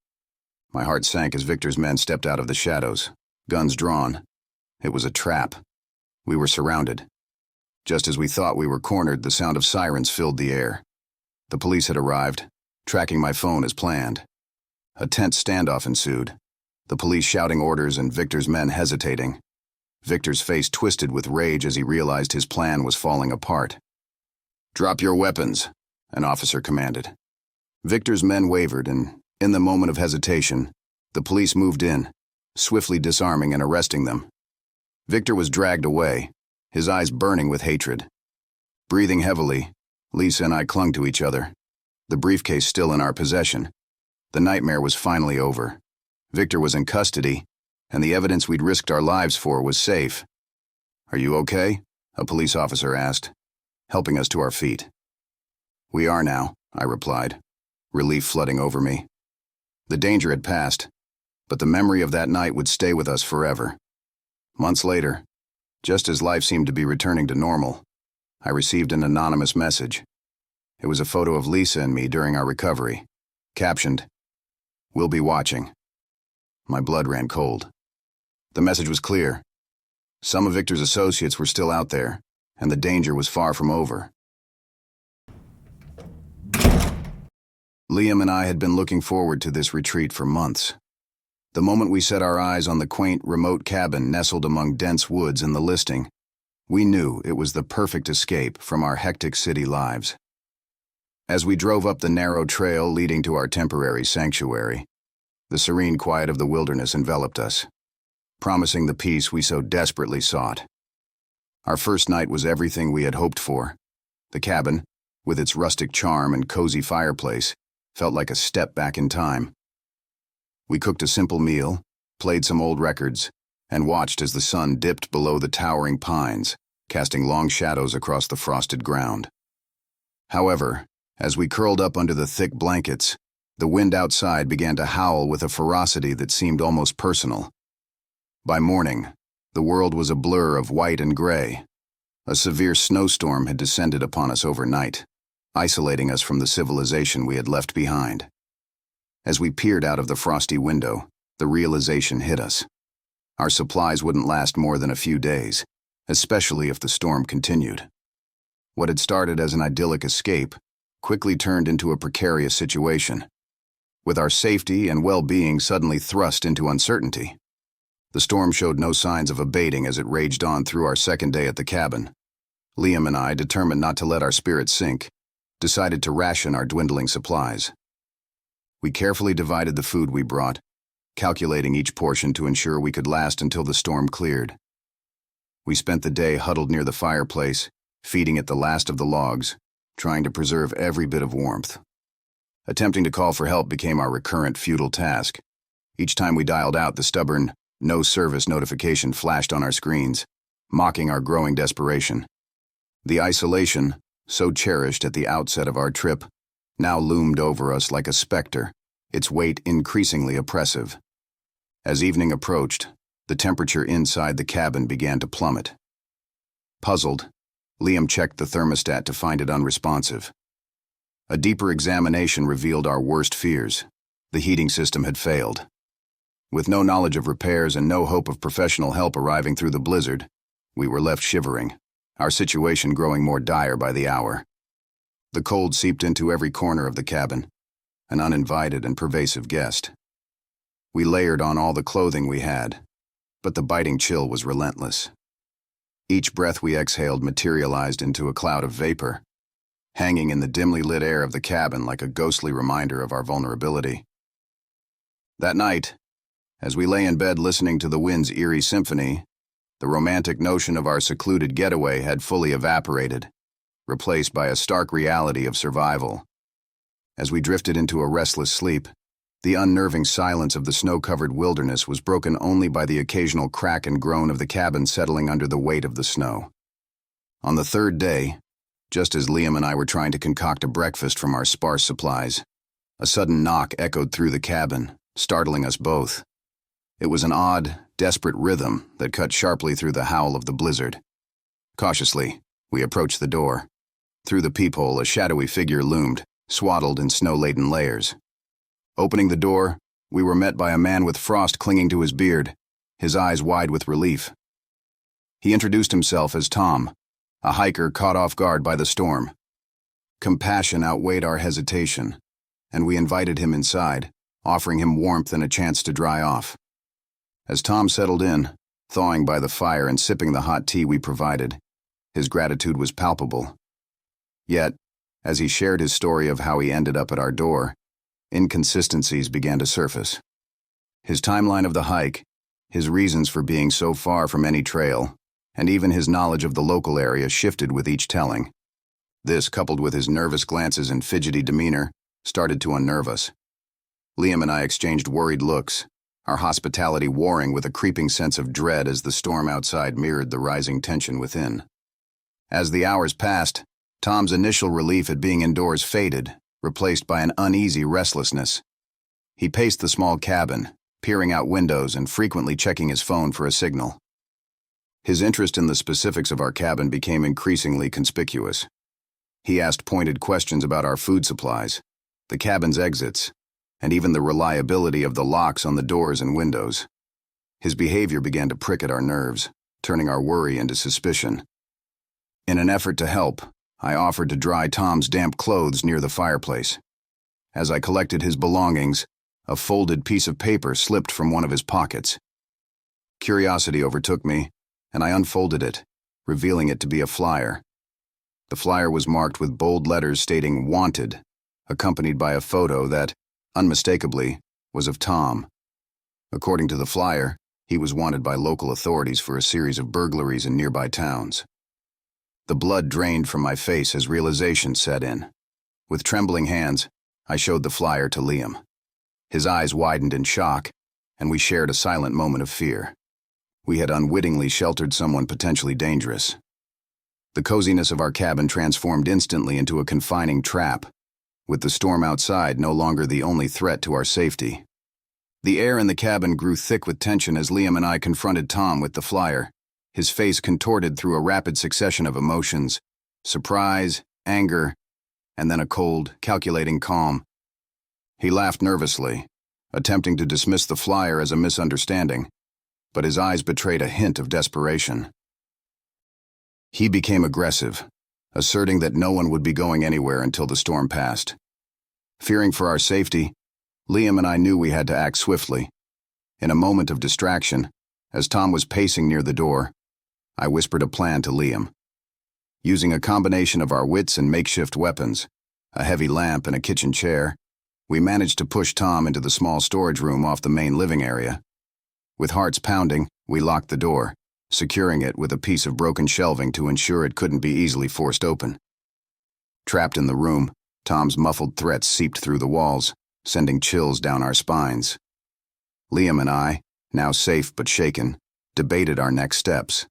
My heart sank as Victor's men stepped out of the shadows, guns drawn. It was a trap. We were surrounded. Just as we thought we were cornered, the sound of sirens filled the air. The police had arrived, tracking my phone as planned. A tense standoff ensued, the police shouting orders and Victor's men hesitating. Victor's face twisted with rage as he realized his plan was falling apart. "Drop your weapons," an officer commanded. Victor's men wavered, and in the moment of hesitation, the police moved in, swiftly disarming and arresting them. Victor was dragged away, his eyes burning with hatred. Breathing heavily, Lisa and I clung to each other, the briefcase still in our possession. The nightmare was finally over. Victor was in custody, and the evidence we'd risked our lives for was safe. "Are you okay?" a police officer asked, helping us to our feet. "We are now," I replied, relief flooding over me. The danger had passed, but the memory of that night would stay with us forever. Months later, just as life seemed to be returning to normal, I received an anonymous message. It was a photo of Lisa and me during our recovery, captioned, "We'll be watching." My blood ran cold. The message was clear. Some of Victor's associates were still out there, and the danger was far from over. Liam and I had been looking forward to this retreat for months. The moment we set our eyes on the quaint, remote cabin nestled among dense woods in the listing, we knew it was the perfect escape from our hectic city lives. As we drove up the narrow trail leading to our temporary sanctuary, the serene quiet of the wilderness enveloped us, promising the peace we so desperately sought. Our first night was everything we had hoped for. The cabin, with its rustic charm and cozy fireplace, felt like a step back in time. We cooked a simple meal, played some old records, and watched as the sun dipped below the towering pines, casting long shadows across the frosted ground. However, as we curled up under the thick blankets, the wind outside began to howl with a ferocity that seemed almost personal. By morning, the world was a blur of white and gray. A severe snowstorm had descended upon us overnight, isolating us from the civilization we had left behind. As we peered out of the frosty window, the realization hit us. Our supplies wouldn't last more than a few days, especially if the storm continued. What had started as an idyllic escape quickly turned into a precarious situation, with our safety and well-being suddenly thrust into uncertainty. The storm showed no signs of abating as it raged on through our second day at the cabin. Liam and I, determined not to let our spirits sink, decided to ration our dwindling supplies. We carefully divided the food we brought, calculating each portion to ensure we could last until the storm cleared. We spent the day huddled near the fireplace, feeding it the last of the logs, trying to preserve every bit of warmth. Attempting to call for help became our recurrent futile task. Each time we dialed out, the stubborn no service notification flashed on our screens, mocking our growing desperation. The isolation, so cherished at the outset of our trip, now loomed over us like a specter, its weight increasingly oppressive. As evening approached, the temperature inside the cabin began to plummet. Puzzled, Liam checked the thermostat to find it unresponsive. A deeper examination revealed our worst fears. The heating system had failed. With no knowledge of repairs and no hope of professional help arriving through the blizzard, we were left shivering, our situation growing more dire by the hour. The cold seeped into every corner of the cabin, an uninvited and pervasive guest. We layered on all the clothing we had, but the biting chill was relentless. Each breath we exhaled materialized into a cloud of vapor, hanging in the dimly lit air of the cabin like a ghostly reminder of our vulnerability. That night, as we lay in bed listening to the wind's eerie symphony, the romantic notion of our secluded getaway had fully evaporated, replaced by a stark reality of survival. As we drifted into a restless sleep, the unnerving silence of the snow-covered wilderness was broken only by the occasional crack and groan of the cabin settling under the weight of the snow. On the third day, just as Liam and I were trying to concoct a breakfast from our sparse supplies, a sudden knock echoed through the cabin, startling us both. It was an odd, desperate rhythm that cut sharply through the howl of the blizzard. Cautiously, we approached the door. Through the peephole, a shadowy figure loomed, swaddled in snow-laden layers. Opening the door, we were met by a man with frost clinging to his beard, his eyes wide with relief. He introduced himself as Tom, a hiker caught off guard by the storm. Compassion outweighed our hesitation, and we invited him inside, offering him warmth and a chance to dry off. As Tom settled in, thawing by the fire and sipping the hot tea we provided, his gratitude was palpable. Yet, as he shared his story of how he ended up at our door, inconsistencies began to surface. His timeline of the hike, his reasons for being so far from any trail, and even his knowledge of the local area shifted with each telling. This, coupled with his nervous glances and fidgety demeanor, started to unnerve us. Liam and I exchanged worried looks, our hospitality warring with a creeping sense of dread as the storm outside mirrored the rising tension within. As the hours passed, Tom's initial relief at being indoors faded, replaced by an uneasy restlessness. He paced the small cabin, peering out windows and frequently checking his phone for a signal. His interest in the specifics of our cabin became increasingly conspicuous. He asked pointed questions about our food supplies, the cabin's exits, and even the reliability of the locks on the doors and windows. His behavior began to prick at our nerves, turning our worry into suspicion. In an effort to help, I offered to dry Tom's damp clothes near the fireplace. As I collected his belongings, a folded piece of paper slipped from one of his pockets. Curiosity overtook me, and I unfolded it, revealing it to be a flyer. The flyer was marked with bold letters stating "Wanted," accompanied by a photo that, unmistakably, was of Tom. According to the flyer, he was wanted by local authorities for a series of burglaries in nearby towns. The blood drained from my face as realization set in. With trembling hands, I showed the flyer to Liam. His eyes widened in shock, and we shared a silent moment of fear. We had unwittingly sheltered someone potentially dangerous. The coziness of our cabin transformed instantly into a confining trap, with the storm outside no longer the only threat to our safety. The air in the cabin grew thick with tension as Liam and I confronted Tom with the flyer, his face contorted through a rapid succession of emotions: surprise, anger, and then a cold, calculating calm. He laughed nervously, attempting to dismiss the flyer as a misunderstanding, but his eyes betrayed a hint of desperation. He became aggressive, asserting that no one would be going anywhere until the storm passed. Fearing for our safety, Liam and I knew we had to act swiftly. In a moment of distraction, as Tom was pacing near the door, I whispered a plan to Liam. Using a combination of our wits and makeshift weapons, a heavy lamp and a kitchen chair, We managed to push Tom into the small storage room off the main living area. With hearts pounding, we locked the door, securing it with a piece of broken shelving to ensure it couldn't be easily forced open. Trapped in the room, Tom's muffled threats seeped through the walls, sending chills down our spines. Liam and I, now safe but shaken, debated our next steps.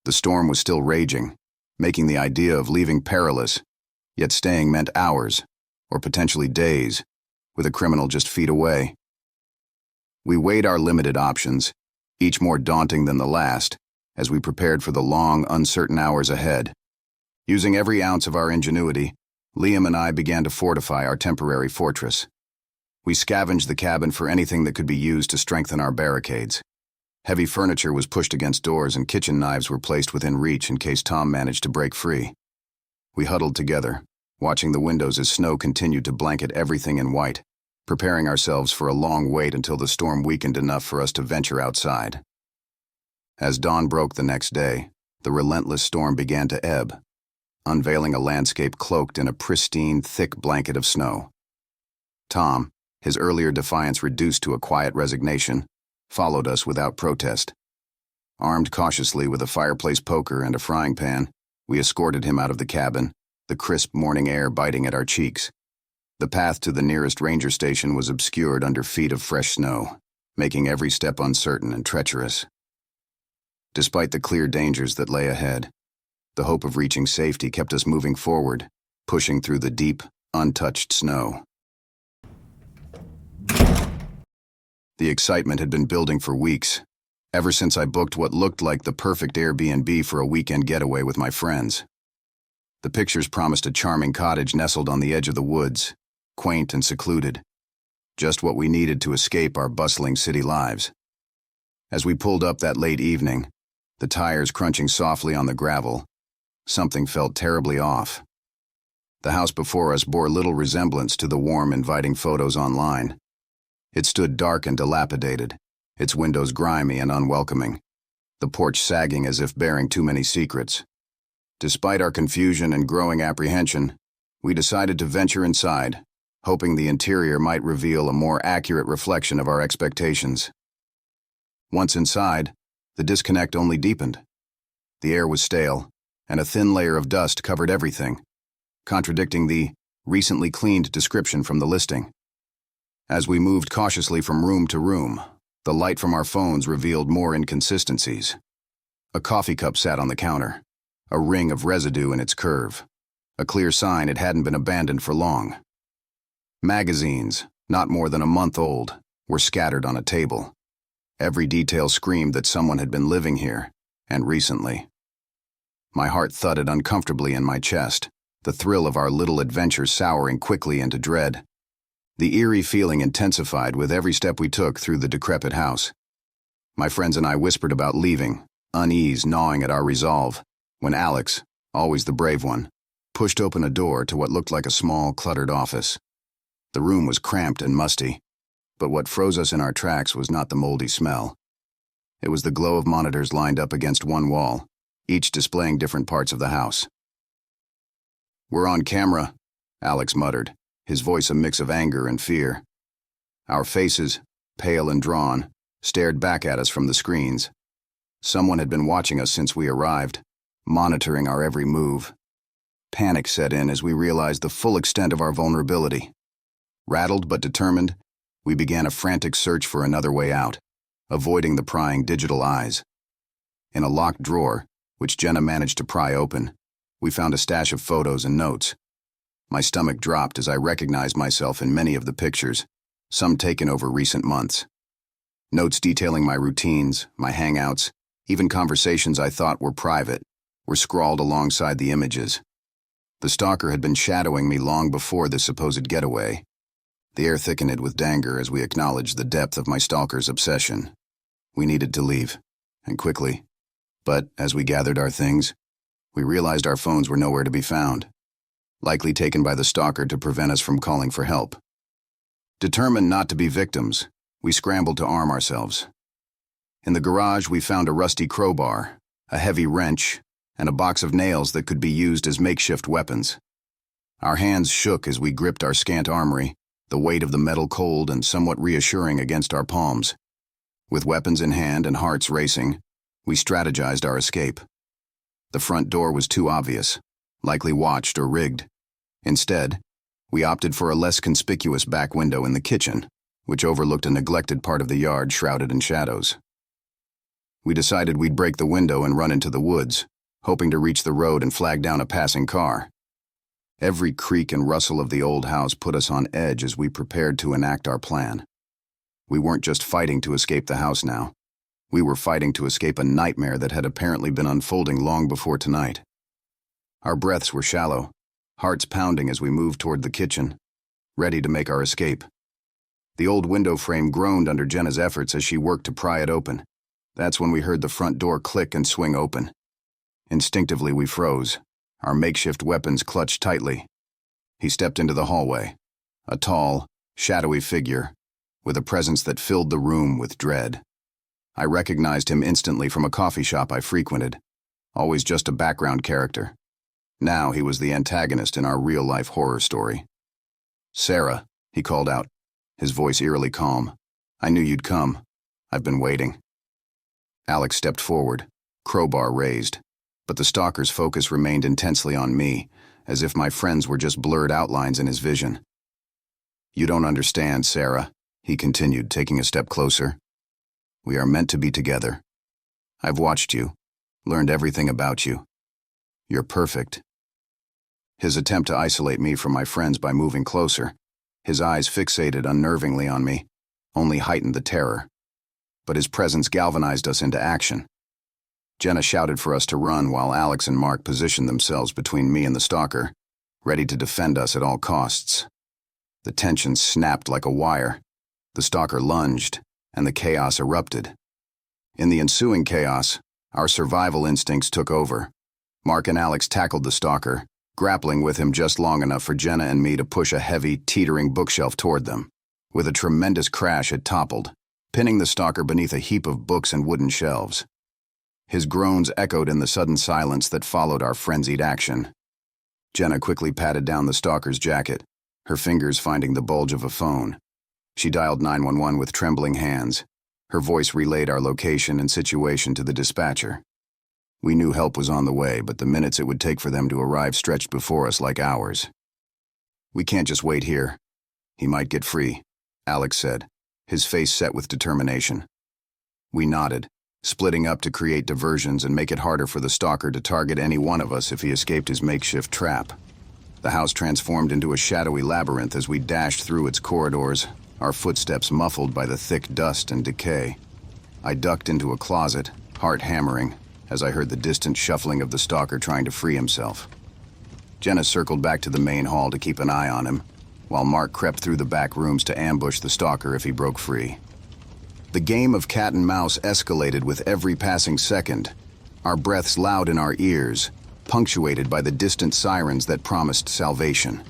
The storm was still raging, making the idea of leaving perilous, yet staying meant hours, or potentially days, with a criminal just feet away. We weighed our limited options, each more daunting than the last, as we prepared for the long, uncertain hours ahead. Using every ounce of our ingenuity, Liam and I began to fortify our temporary fortress. We scavenged the cabin for anything that could be used to strengthen our barricades. Heavy furniture was pushed against doors and kitchen knives were placed within reach in case Tom managed to break free. We huddled together, watching the windows as snow continued to blanket everything in white, preparing ourselves for a long wait until the storm weakened enough for us to venture outside. As dawn broke the next day, the relentless storm began to ebb, unveiling a landscape cloaked in a pristine, thick blanket of snow. Tom, his earlier defiance reduced to a quiet resignation, followed us without protest. Armed cautiously with a fireplace poker and a frying pan, we escorted him out of the cabin, the crisp morning air biting at our cheeks. The path to the nearest ranger station was obscured under feet of fresh snow, making every step uncertain and treacherous. Despite the clear dangers that lay ahead, the hope of reaching safety kept us moving forward, pushing through the deep, untouched snow. The excitement had been building for weeks, ever since I booked what looked like the perfect Airbnb for a weekend getaway with my friends. The pictures promised a charming cottage nestled on the edge of the woods, quaint and secluded, just what we needed to escape our bustling city lives. As we pulled up that late evening, the tires crunching softly on the gravel, something felt terribly off. The house before us bore little resemblance to the warm, inviting photos online. It stood dark and dilapidated, its windows grimy and unwelcoming, the porch sagging as if bearing too many secrets. Despite our confusion and growing apprehension, we decided to venture inside, hoping the interior might reveal a more accurate reflection of our expectations. Once inside, the disconnect only deepened. The air was stale, and a thin layer of dust covered everything, contradicting the recently cleaned description from the listing. As we moved cautiously from room to room, the light from our phones revealed more inconsistencies. A coffee cup sat on the counter, a ring of residue in its curve, a clear sign it hadn't been abandoned for long. Magazines, not more than a month old, were scattered on a table. Every detail screamed that someone had been living here, and recently. My heart thudded uncomfortably in my chest, the thrill of our little adventure souring quickly into dread. The eerie feeling intensified with every step we took through the decrepit house. My friends and I whispered about leaving, unease gnawing at our resolve, when Alex, always the brave one, pushed open a door to what looked like a small, cluttered office. The room was cramped and musty, but what froze us in our tracks was not the moldy smell. It was the glow of monitors lined up against one wall, each displaying different parts of the house. "We're on camera," Alex muttered, his voice a mix of anger and fear. Our faces, pale and drawn, stared back at us from the screens. Someone had been watching us since we arrived, monitoring our every move. Panic set in as we realized the full extent of our vulnerability. Rattled but determined, we began a frantic search for another way out, avoiding the prying digital eyes. In a locked drawer, which Jenna managed to pry open, we found a stash of photos and notes. My stomach dropped as I recognized myself in many of the pictures, some taken over recent months. Notes detailing my routines, my hangouts, even conversations I thought were private, were scrawled alongside the images. The stalker had been shadowing me long before this supposed getaway. The air thickened with danger as we acknowledged the depth of my stalker's obsession. We needed to leave, and quickly. But as we gathered our things, we realized our phones were nowhere to be found, likely taken by the stalker to prevent us from calling for help. Determined not to be victims, we scrambled to arm ourselves. In the garage, we found a rusty crowbar, a heavy wrench, and a box of nails that could be used as makeshift weapons. Our hands shook as we gripped our scant armory, the weight of the metal cold and somewhat reassuring against our palms. With weapons in hand and hearts racing, we strategized our escape. The front door was too obvious, likely watched or rigged. Instead, we opted for a less conspicuous back window in the kitchen, which overlooked a neglected part of the yard shrouded in shadows. We decided we'd break the window and run into the woods, hoping to reach the road and flag down a passing car. Every creak and rustle of the old house put us on edge as we prepared to enact our plan. We weren't just fighting to escape the house now. We were fighting to escape a nightmare that had apparently been unfolding long before tonight. Our breaths were shallow, hearts pounding as we moved toward the kitchen, ready to make our escape. The old window frame groaned under Jenna's efforts as she worked to pry it open. That's when we heard the front door click and swing open. Instinctively, we froze, our makeshift weapons clutched tightly. He stepped into the hallway, a tall, shadowy figure, with a presence that filled the room with dread. I recognized him instantly from a coffee shop I frequented, always just a background character. Now he was the antagonist in our real-life horror story. "Sarah," he called out, his voice eerily calm. "I knew you'd come. I've been waiting." Alex stepped forward, crowbar raised, but the stalker's focus remained intensely on me, as if my friends were just blurred outlines in his vision. "You don't understand, Sarah," he continued, taking a step closer. "We are meant to be together. I've watched you, learned everything about you. You're perfect." His attempt to isolate me from my friends by moving closer, his eyes fixated unnervingly on me, only heightened the terror. But his presence galvanized us into action. Jenna shouted for us to run while Alex and Mark positioned themselves between me and the stalker, ready to defend us at all costs. The tension snapped like a wire. The stalker lunged, and the chaos erupted. In the ensuing chaos, our survival instincts took over. Mark and Alex tackled the stalker, grappling with him just long enough for Jenna and me to push a heavy, teetering bookshelf toward them. With a tremendous crash, it toppled, pinning the stalker beneath a heap of books and wooden shelves. His groans echoed in the sudden silence that followed our frenzied action. Jenna quickly patted down the stalker's jacket, her fingers finding the bulge of a phone. She dialed 911 with trembling hands. Her voice relayed our location and situation to the dispatcher. We knew help was on the way, but the minutes it would take for them to arrive stretched before us like hours. "We can't just wait here. He might get free," Alex said, his face set with determination. We nodded, splitting up to create diversions and make it harder for the stalker to target any one of us if he escaped his makeshift trap. The house transformed into a shadowy labyrinth as we dashed through its corridors, our footsteps muffled by the thick dust and decay. I ducked into a closet, heart hammering, as I heard the distant shuffling of the stalker trying to free himself. Jenna circled back to the main hall to keep an eye on him, while Mark crept through the back rooms to ambush the stalker if he broke free. The game of cat and mouse escalated with every passing second, our breaths loud in our ears, punctuated by the distant sirens that promised salvation.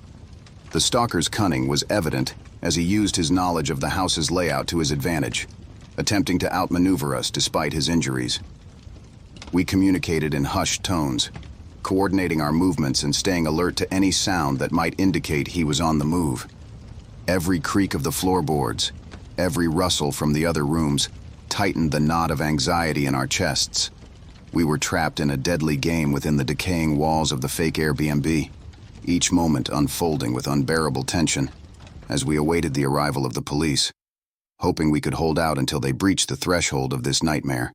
The stalker's cunning was evident as he used his knowledge of the house's layout to his advantage, attempting to outmaneuver us despite his injuries. We communicated in hushed tones, coordinating our movements and staying alert to any sound that might indicate he was on the move. Every creak of the floorboards, every rustle from the other rooms, tightened the knot of anxiety in our chests. We were trapped in a deadly game within the decaying walls of the fake Airbnb, each moment unfolding with unbearable tension as we awaited the arrival of the police, hoping we could hold out until they breached the threshold of this nightmare.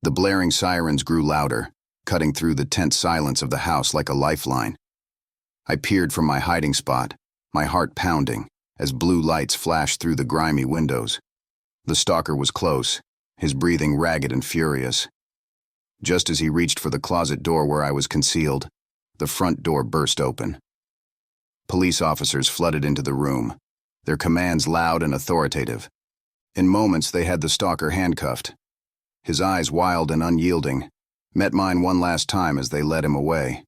The blaring sirens grew louder, cutting through the tense silence of the house like a lifeline. I peered from my hiding spot, my heart pounding, as blue lights flashed through the grimy windows. The stalker was close, his breathing ragged and furious. Just as he reached for the closet door where I was concealed, the front door burst open. Police officers flooded into the room, their commands loud and authoritative. In moments, they had the stalker handcuffed. His eyes wild and unyielding, met mine one last time as they led him away.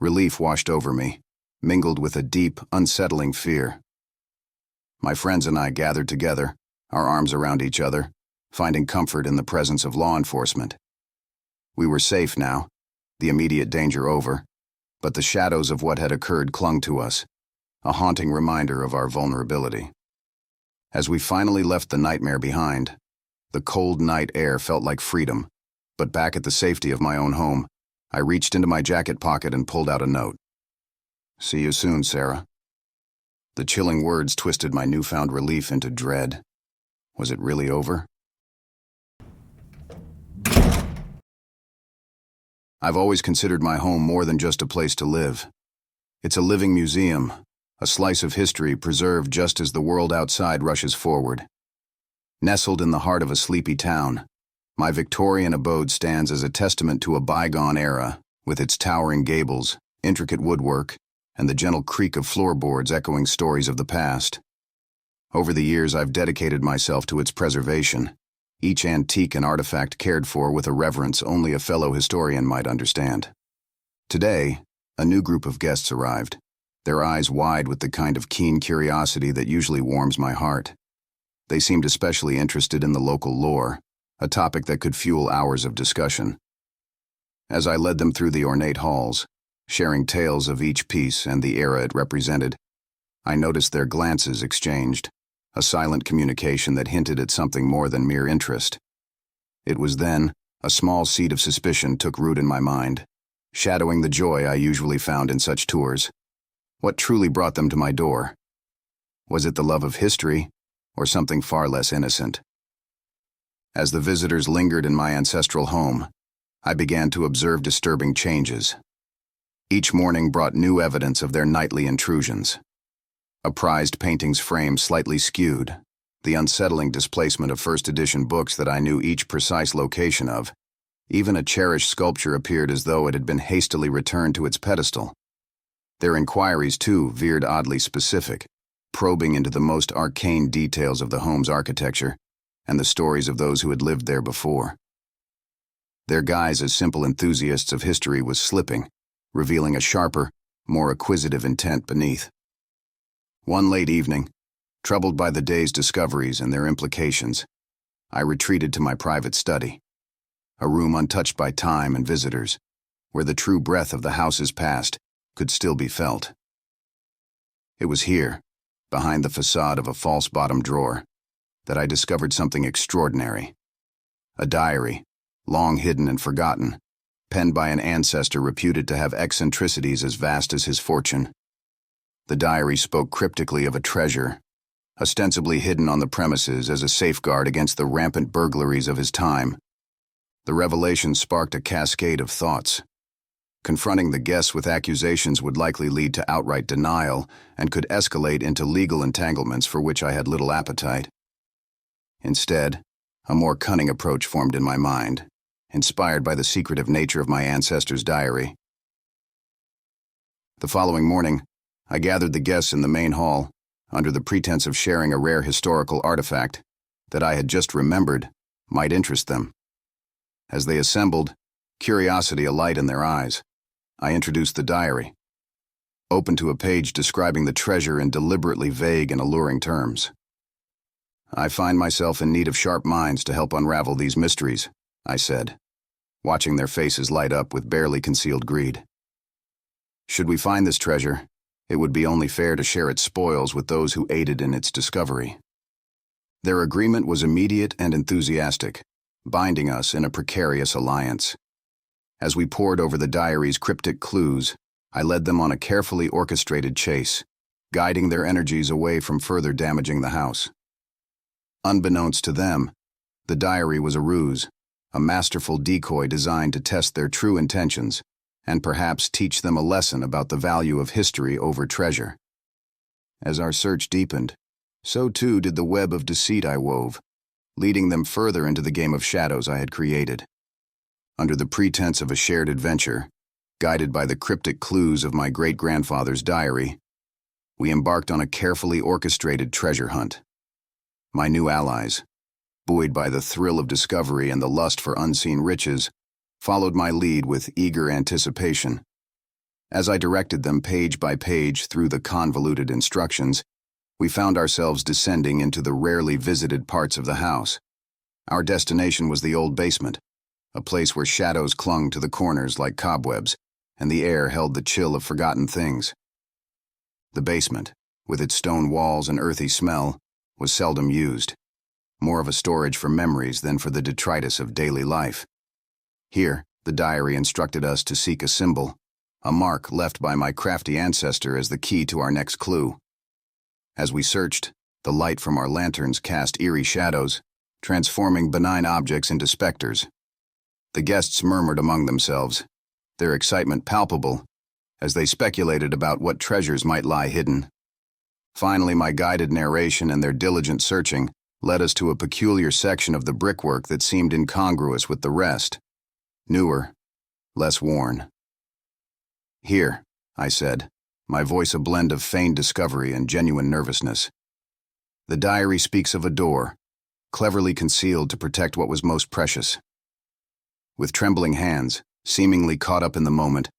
Relief washed over me, mingled with a deep, unsettling fear. My friends and I gathered together, our arms around each other, finding comfort in the presence of law enforcement. We were safe now, the immediate danger over, but the shadows of what had occurred clung to us, a haunting reminder of our vulnerability. As we finally left the nightmare behind, the cold night air felt like freedom, but back at the safety of my own home, I reached into my jacket pocket and pulled out a note. "See you soon, Sarah." The chilling words twisted my newfound relief into dread. Was it really over? I've always considered my home more than just a place to live. It's a living museum, a slice of history preserved just as the world outside rushes forward. Nestled in the heart of a sleepy town, my Victorian abode stands as a testament to a bygone era, with its towering gables, intricate woodwork, and the gentle creak of floorboards echoing stories of the past. Over the years, I've dedicated myself to its preservation, each antique and artifact cared for with a reverence only a fellow historian might understand. Today, a new group of guests arrived, their eyes wide with the kind of keen curiosity that usually warms my heart. They seemed especially interested in the local lore, a topic that could fuel hours of discussion. As I led them through the ornate halls, sharing tales of each piece and the era it represented, I noticed their glances exchanged, a silent communication that hinted at something more than mere interest. It was then a small seed of suspicion took root in my mind, shadowing the joy I usually found in such tours. What truly brought them to my door? Was it the love of history, or something far less innocent? As the visitors lingered in my ancestral home, I began to observe disturbing changes. Each morning brought new evidence of their nightly intrusions. A prized painting's frame slightly skewed, the unsettling displacement of first edition books that I knew each precise location of. Even a cherished sculpture appeared as though it had been hastily returned to its pedestal. Their inquiries, too, veered oddly specific, probing into the most arcane details of the home's architecture and the stories of those who had lived there before. Their guise as simple enthusiasts of history was slipping, revealing a sharper, more acquisitive intent beneath. One late evening, troubled by the day's discoveries and their implications, I retreated to my private study, a room untouched by time and visitors, where the true breath of the house's past could still be felt. It was here, behind the facade of a false bottom drawer, that I discovered something extraordinary. A diary, long hidden and forgotten, penned by an ancestor reputed to have eccentricities as vast as his fortune. The diary spoke cryptically of a treasure, ostensibly hidden on the premises as a safeguard against the rampant burglaries of his time. The revelation sparked a cascade of thoughts. Confronting the guests with accusations would likely lead to outright denial and could escalate into legal entanglements for which I had little appetite. Instead, a more cunning approach formed in my mind, inspired by the secretive nature of my ancestor's diary. The following morning, I gathered the guests in the main hall, under the pretense of sharing a rare historical artifact that I had just remembered might interest them. As they assembled, curiosity alight in their eyes, I introduced the diary, open to a page describing the treasure in deliberately vague and alluring terms. "I find myself in need of sharp minds to help unravel these mysteries," I said, watching their faces light up with barely concealed greed. "Should we find this treasure, it would be only fair to share its spoils with those who aided in its discovery." Their agreement was immediate and enthusiastic, binding us in a precarious alliance. As we pored over the diary's cryptic clues, I led them on a carefully orchestrated chase, guiding their energies away from further damaging the house. Unbeknownst to them, the diary was a ruse, a masterful decoy designed to test their true intentions and perhaps teach them a lesson about the value of history over treasure. As our search deepened, so too did the web of deceit I wove, leading them further into the game of shadows I had created. Under the pretense of a shared adventure, guided by the cryptic clues of my great-grandfather's diary, we embarked on a carefully orchestrated treasure hunt. My new allies, buoyed by the thrill of discovery and the lust for unseen riches, followed my lead with eager anticipation. As I directed them page by page through the convoluted instructions, we found ourselves descending into the rarely visited parts of the house. Our destination was the old basement, a place where shadows clung to the corners like cobwebs, and the air held the chill of forgotten things. The basement, with its stone walls and earthy smell, was seldom used, more of a storage for memories than for the detritus of daily life. Here, the diary instructed us to seek a symbol, a mark left by my crafty ancestor as the key to our next clue. As we searched, the light from our lanterns cast eerie shadows, transforming benign objects into specters. The guests murmured among themselves, their excitement palpable, as they speculated about what treasures might lie hidden. Finally, my guided narration and their diligent searching led us to a peculiar section of the brickwork that seemed incongruous with the rest. Newer, less worn. "Here," I said, my voice a blend of feigned discovery and genuine nervousness. "The diary speaks of a door, cleverly concealed to protect what was most precious." With trembling hands, seemingly caught up in the moment,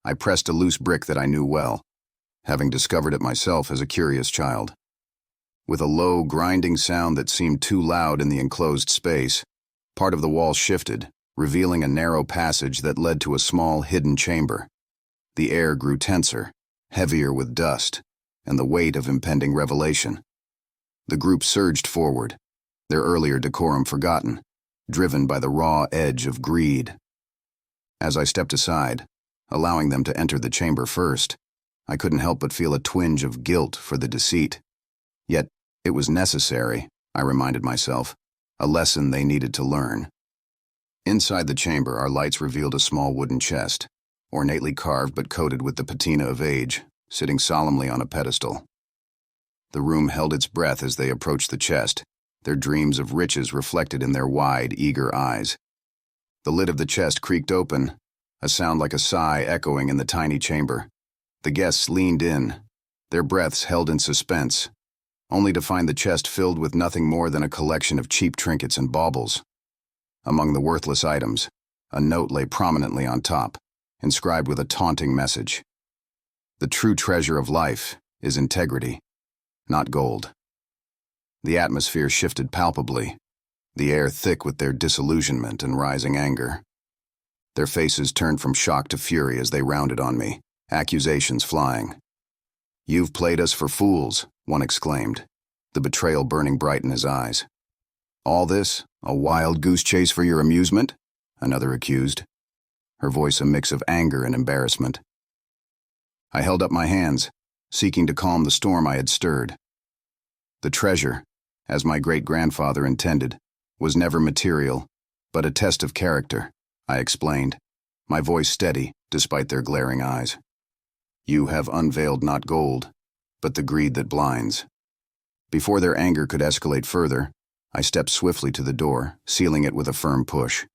I pressed a loose brick that I knew well, having discovered it myself as a curious child. With a low, grinding sound that seemed too loud in the enclosed space, part of the wall shifted, revealing a narrow passage that led to a small, hidden chamber. The air grew tenser, heavier with dust, and the weight of impending revelation. The group surged forward, their earlier decorum forgotten, driven by the raw edge of greed. As I stepped aside, allowing them to enter the chamber first, I couldn't help but feel a twinge of guilt for the deceit. Yet, it was necessary, I reminded myself, a lesson they needed to learn. Inside the chamber, our lights revealed a small wooden chest, ornately carved but coated with the patina of age, sitting solemnly on a pedestal. The room held its breath as they approached the chest, their dreams of riches reflected in their wide, eager eyes. The lid of the chest creaked open, a sound like a sigh echoing in the tiny chamber. The guests leaned in, their breaths held in suspense, only to find the chest filled with nothing more than a collection of cheap trinkets and baubles. Among the worthless items, a note lay prominently on top, inscribed with a taunting message. "The true treasure of life is integrity, not gold." The atmosphere shifted palpably, the air thick with their disillusionment and rising anger. Their faces turned from shock to fury as they rounded on me, accusations flying. "You've played us for fools," one exclaimed, the betrayal burning bright in his eyes. "All this, a wild goose chase for your amusement?" another accused, her voice a mix of anger and embarrassment. I held up my hands, seeking to calm the storm I had stirred. The treasure, as my great-grandfather intended, was never material, but a test of character, I explained, my voice steady despite their glaring eyes. "You have unveiled not gold, but the greed that blinds." Before their anger could escalate further, I stepped swiftly to the door, sealing it with a firm push.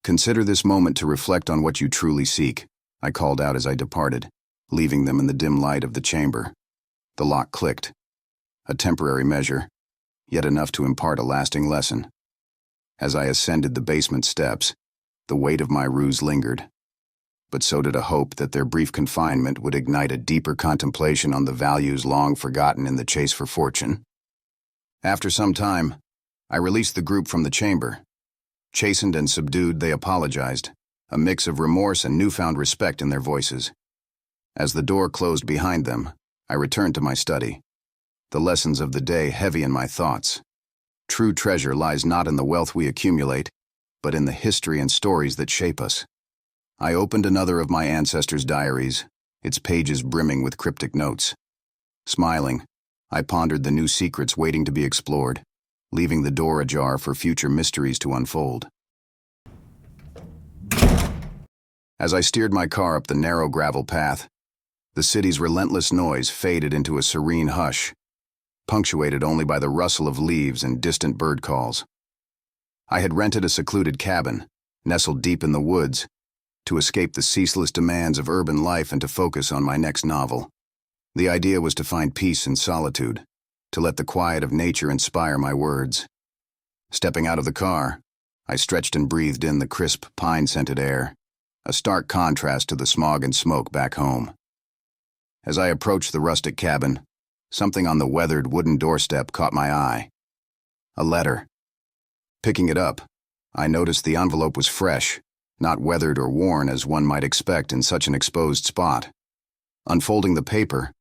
"Consider this moment to reflect on what you truly seek," I called out as I departed, leaving them in the dim light of the chamber. The lock clicked. A temporary measure, yet enough to impart a lasting lesson. As I ascended the basement steps, the weight of my ruse lingered, but so did a hope that their brief confinement would ignite a deeper contemplation on the values long forgotten in the chase for fortune. After some time, I released the group from the chamber. Chastened and subdued, they apologized, a mix of remorse and newfound respect in their voices. As the door closed behind them, I returned to my study, the lessons of the day heavy in my thoughts. True treasure lies not in the wealth we accumulate, but in the history and stories that shape us. I opened another of my ancestors' diaries, its pages brimming with cryptic notes. Smiling, I pondered the new secrets waiting to be explored, leaving the door ajar for future mysteries to unfold. As I steered my car up the narrow gravel path, the city's relentless noise faded into a serene hush, punctuated only by the rustle of leaves and distant bird calls. I had rented a secluded cabin, nestled deep in the woods, to escape the ceaseless demands of urban life and to focus on my next novel. The idea was to find peace in solitude, to let the quiet of nature inspire my words. Stepping out of the car, I stretched and breathed in the crisp, pine-scented air, a stark contrast to the smog and smoke back home. As I approached the rustic cabin, something on the weathered wooden doorstep caught my eye. A letter. Picking it up, I noticed the envelope was fresh, not weathered or worn as one might expect in such an exposed spot. Unfolding the paper,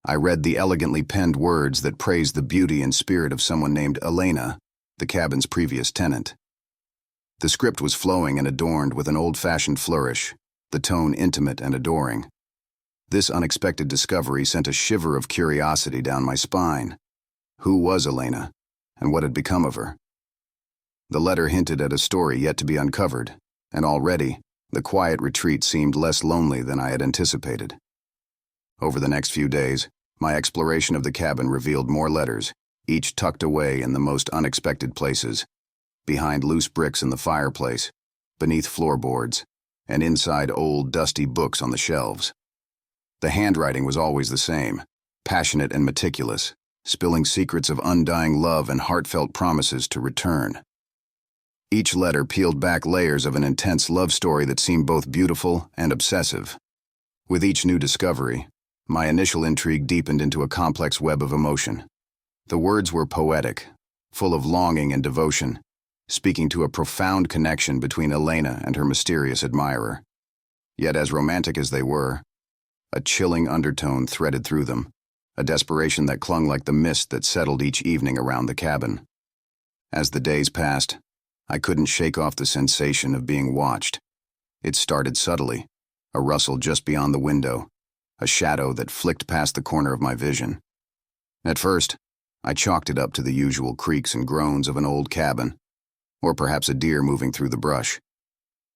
I read the elegantly penned words that praised the beauty and spirit of someone named Elena, the cabin's previous tenant. The script was flowing and adorned with an old-fashioned flourish, the tone intimate and adoring. This unexpected discovery sent a shiver of curiosity down my spine. Who was Elena, and what had become of her? The letter hinted at a story yet to be uncovered, and already, the quiet retreat seemed less lonely than I had anticipated. Over the next few days, my exploration of the cabin revealed more letters, each tucked away in the most unexpected places, behind loose bricks in the fireplace, beneath floorboards, and inside old, dusty books on the shelves. The handwriting was always the same, passionate and meticulous, spilling secrets of undying love and heartfelt promises to return. Each letter peeled back layers of an intense love story that seemed both beautiful and obsessive. With each new discovery, my initial intrigue deepened into a complex web of emotion. The words were poetic, full of longing and devotion, speaking to a profound connection between Elena and her mysterious admirer. Yet as romantic as they were, a chilling undertone threaded through them, a desperation that clung like the mist that settled each evening around the cabin. As the days passed, I couldn't shake off the sensation of being watched. It started subtly, a rustle just beyond the window, a shadow that flicked past the corner of my vision. At first, I chalked it up to the usual creaks and groans of an old cabin, or perhaps a deer moving through the brush.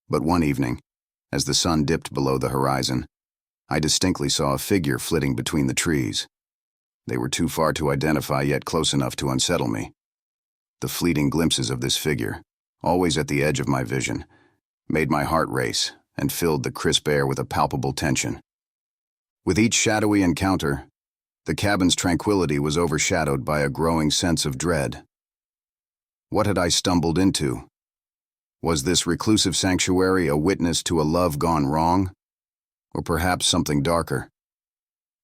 But one evening, as the sun dipped below the horizon, I distinctly saw a figure flitting between the trees. They were too far to identify, yet close enough to unsettle me. The fleeting glimpses of this figure, always at the edge of my vision, made my heart race and filled the crisp air with a palpable tension. With each shadowy encounter, the cabin's tranquility was overshadowed by a growing sense of dread. What had I stumbled into? Was this reclusive sanctuary a witness to a love gone wrong? Or perhaps something darker?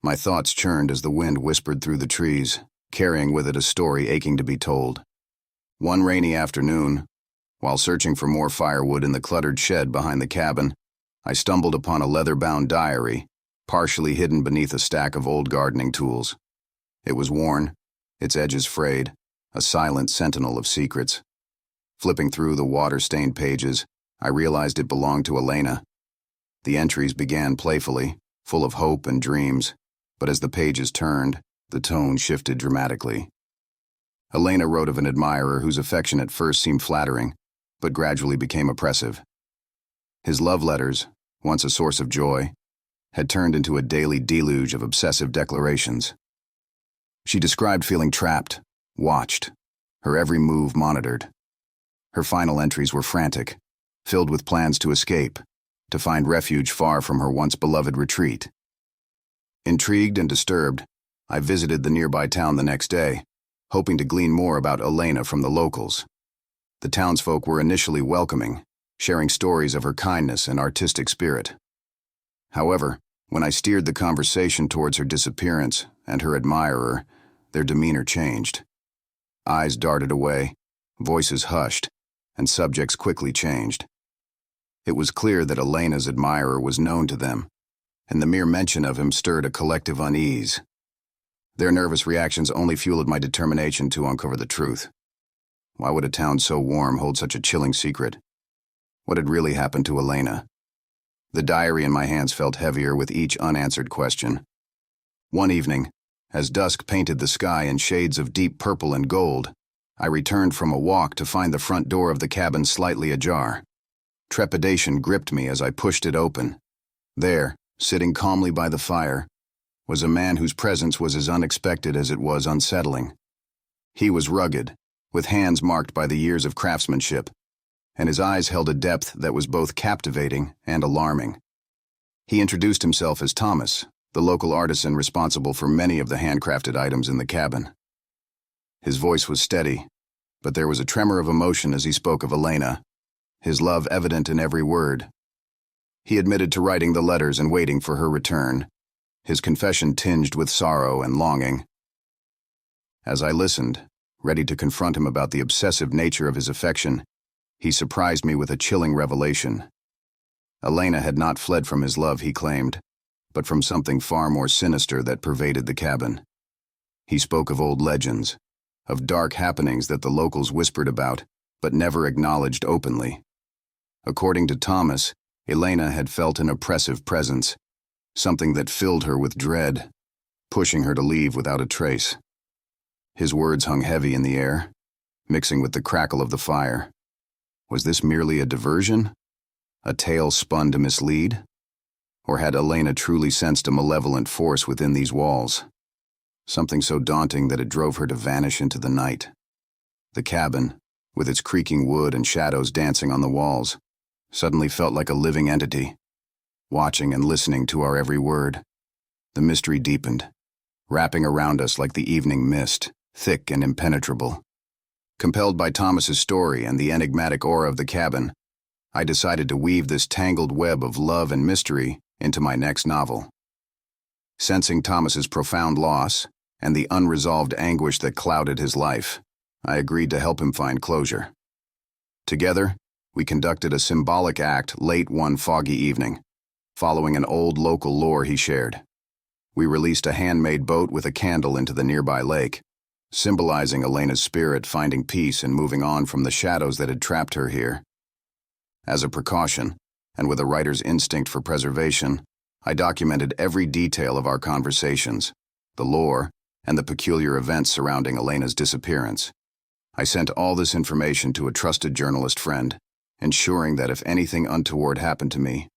My thoughts churned as the wind whispered through the trees, carrying with it a story aching to be told. One rainy afternoon, while searching for more firewood in the cluttered shed behind the cabin, I stumbled upon a leather-bound diary, partially hidden beneath a stack of old gardening tools. It was worn, its edges frayed, a silent sentinel of secrets. Flipping through the water-stained pages, I realized it belonged to Elena. The entries began playfully, full of hope and dreams, but as the pages turned, the tone shifted dramatically. Elena wrote of an admirer whose affection at first seemed flattering, but gradually became oppressive. His love letters, once a source of joy, had turned into a daily deluge of obsessive declarations. She described feeling trapped, watched, her every move monitored. Her final entries were frantic, filled with plans to escape, to find refuge far from her once beloved retreat. Intrigued and disturbed, I visited the nearby town the next day, hoping to glean more about Elena from the locals. The townsfolk were initially welcoming, sharing stories of her kindness and artistic spirit. However, when I steered the conversation towards her disappearance and her admirer, their demeanor changed. Eyes darted away, voices hushed, and subjects quickly changed. It was clear that Elena's admirer was known to them, and the mere mention of him stirred a collective unease. Their nervous reactions only fueled my determination to uncover the truth. Why would a town so warm hold such a chilling secret? What had really happened to Elena? The diary in my hands felt heavier with each unanswered question. One evening, as dusk painted the sky in shades of deep purple and gold, I returned from a walk to find the front door of the cabin slightly ajar. Trepidation gripped me as I pushed it open. There, sitting calmly by the fire, was a man whose presence was as unexpected as it was unsettling. He was rugged, with hands marked by the years of craftsmanship, and his eyes held a depth that was both captivating and alarming. He introduced himself as Thomas, the local artisan responsible for many of the handcrafted items in the cabin. His voice was steady, but there was a tremor of emotion as he spoke of Elena, his love evident in every word. He admitted to writing the letters and waiting for her return, his confession tinged with sorrow and longing. As I listened, ready to confront him about the obsessive nature of his affection, he surprised me with a chilling revelation. Elena had not fled from his love, he claimed, but from something far more sinister that pervaded the cabin. He spoke of old legends, of dark happenings that the locals whispered about, but never acknowledged openly. According to Thomas, Elena had felt an oppressive presence, something that filled her with dread, pushing her to leave without a trace. His words hung heavy in the air, mixing with the crackle of the fire. Was this merely a diversion? A tale spun to mislead? Or had Elena truly sensed a malevolent force within these walls? Something so daunting that it drove her to vanish into the night. The cabin, with its creaking wood and shadows dancing on the walls, suddenly felt like a living entity, watching and listening to our every word. The mystery deepened, wrapping around us like the evening mist, thick and impenetrable. Compelled by Thomas's story and the enigmatic aura of the cabin, I decided to weave this tangled web of love and mystery into my next novel. Sensing Thomas's profound loss and the unresolved anguish that clouded his life, I agreed to help him find closure. Together, we conducted a symbolic act late one foggy evening, following an old local lore he shared. We released a handmade boat with a candle into the nearby lake, symbolizing Elena's spirit finding peace and moving on from the shadows that had trapped her here. As a precaution, and with a writer's instinct for preservation, I documented every detail of our conversations, the lore, and the peculiar events surrounding Elena's disappearance. I sent all this information to a trusted journalist friend, ensuring that if anything untoward happened to me,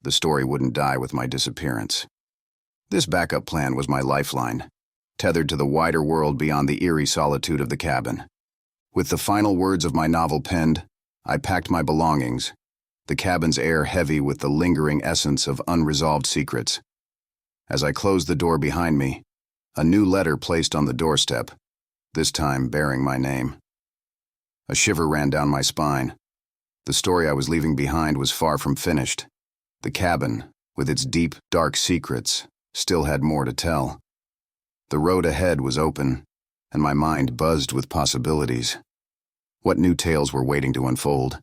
the story wouldn't die with my disappearance. This backup plan was my lifeline, tethered to the wider world beyond the eerie solitude of the cabin. With the final words of my novel penned, I packed my belongings, the cabin's air heavy with the lingering essence of unresolved secrets. As I closed the door behind me, a new letter placed on the doorstep, this time bearing my name. A shiver ran down my spine. The story I was leaving behind was far from finished. The cabin, with its deep, dark secrets, still had more to tell. The road ahead was open, and my mind buzzed with possibilities. What new tales were waiting to unfold?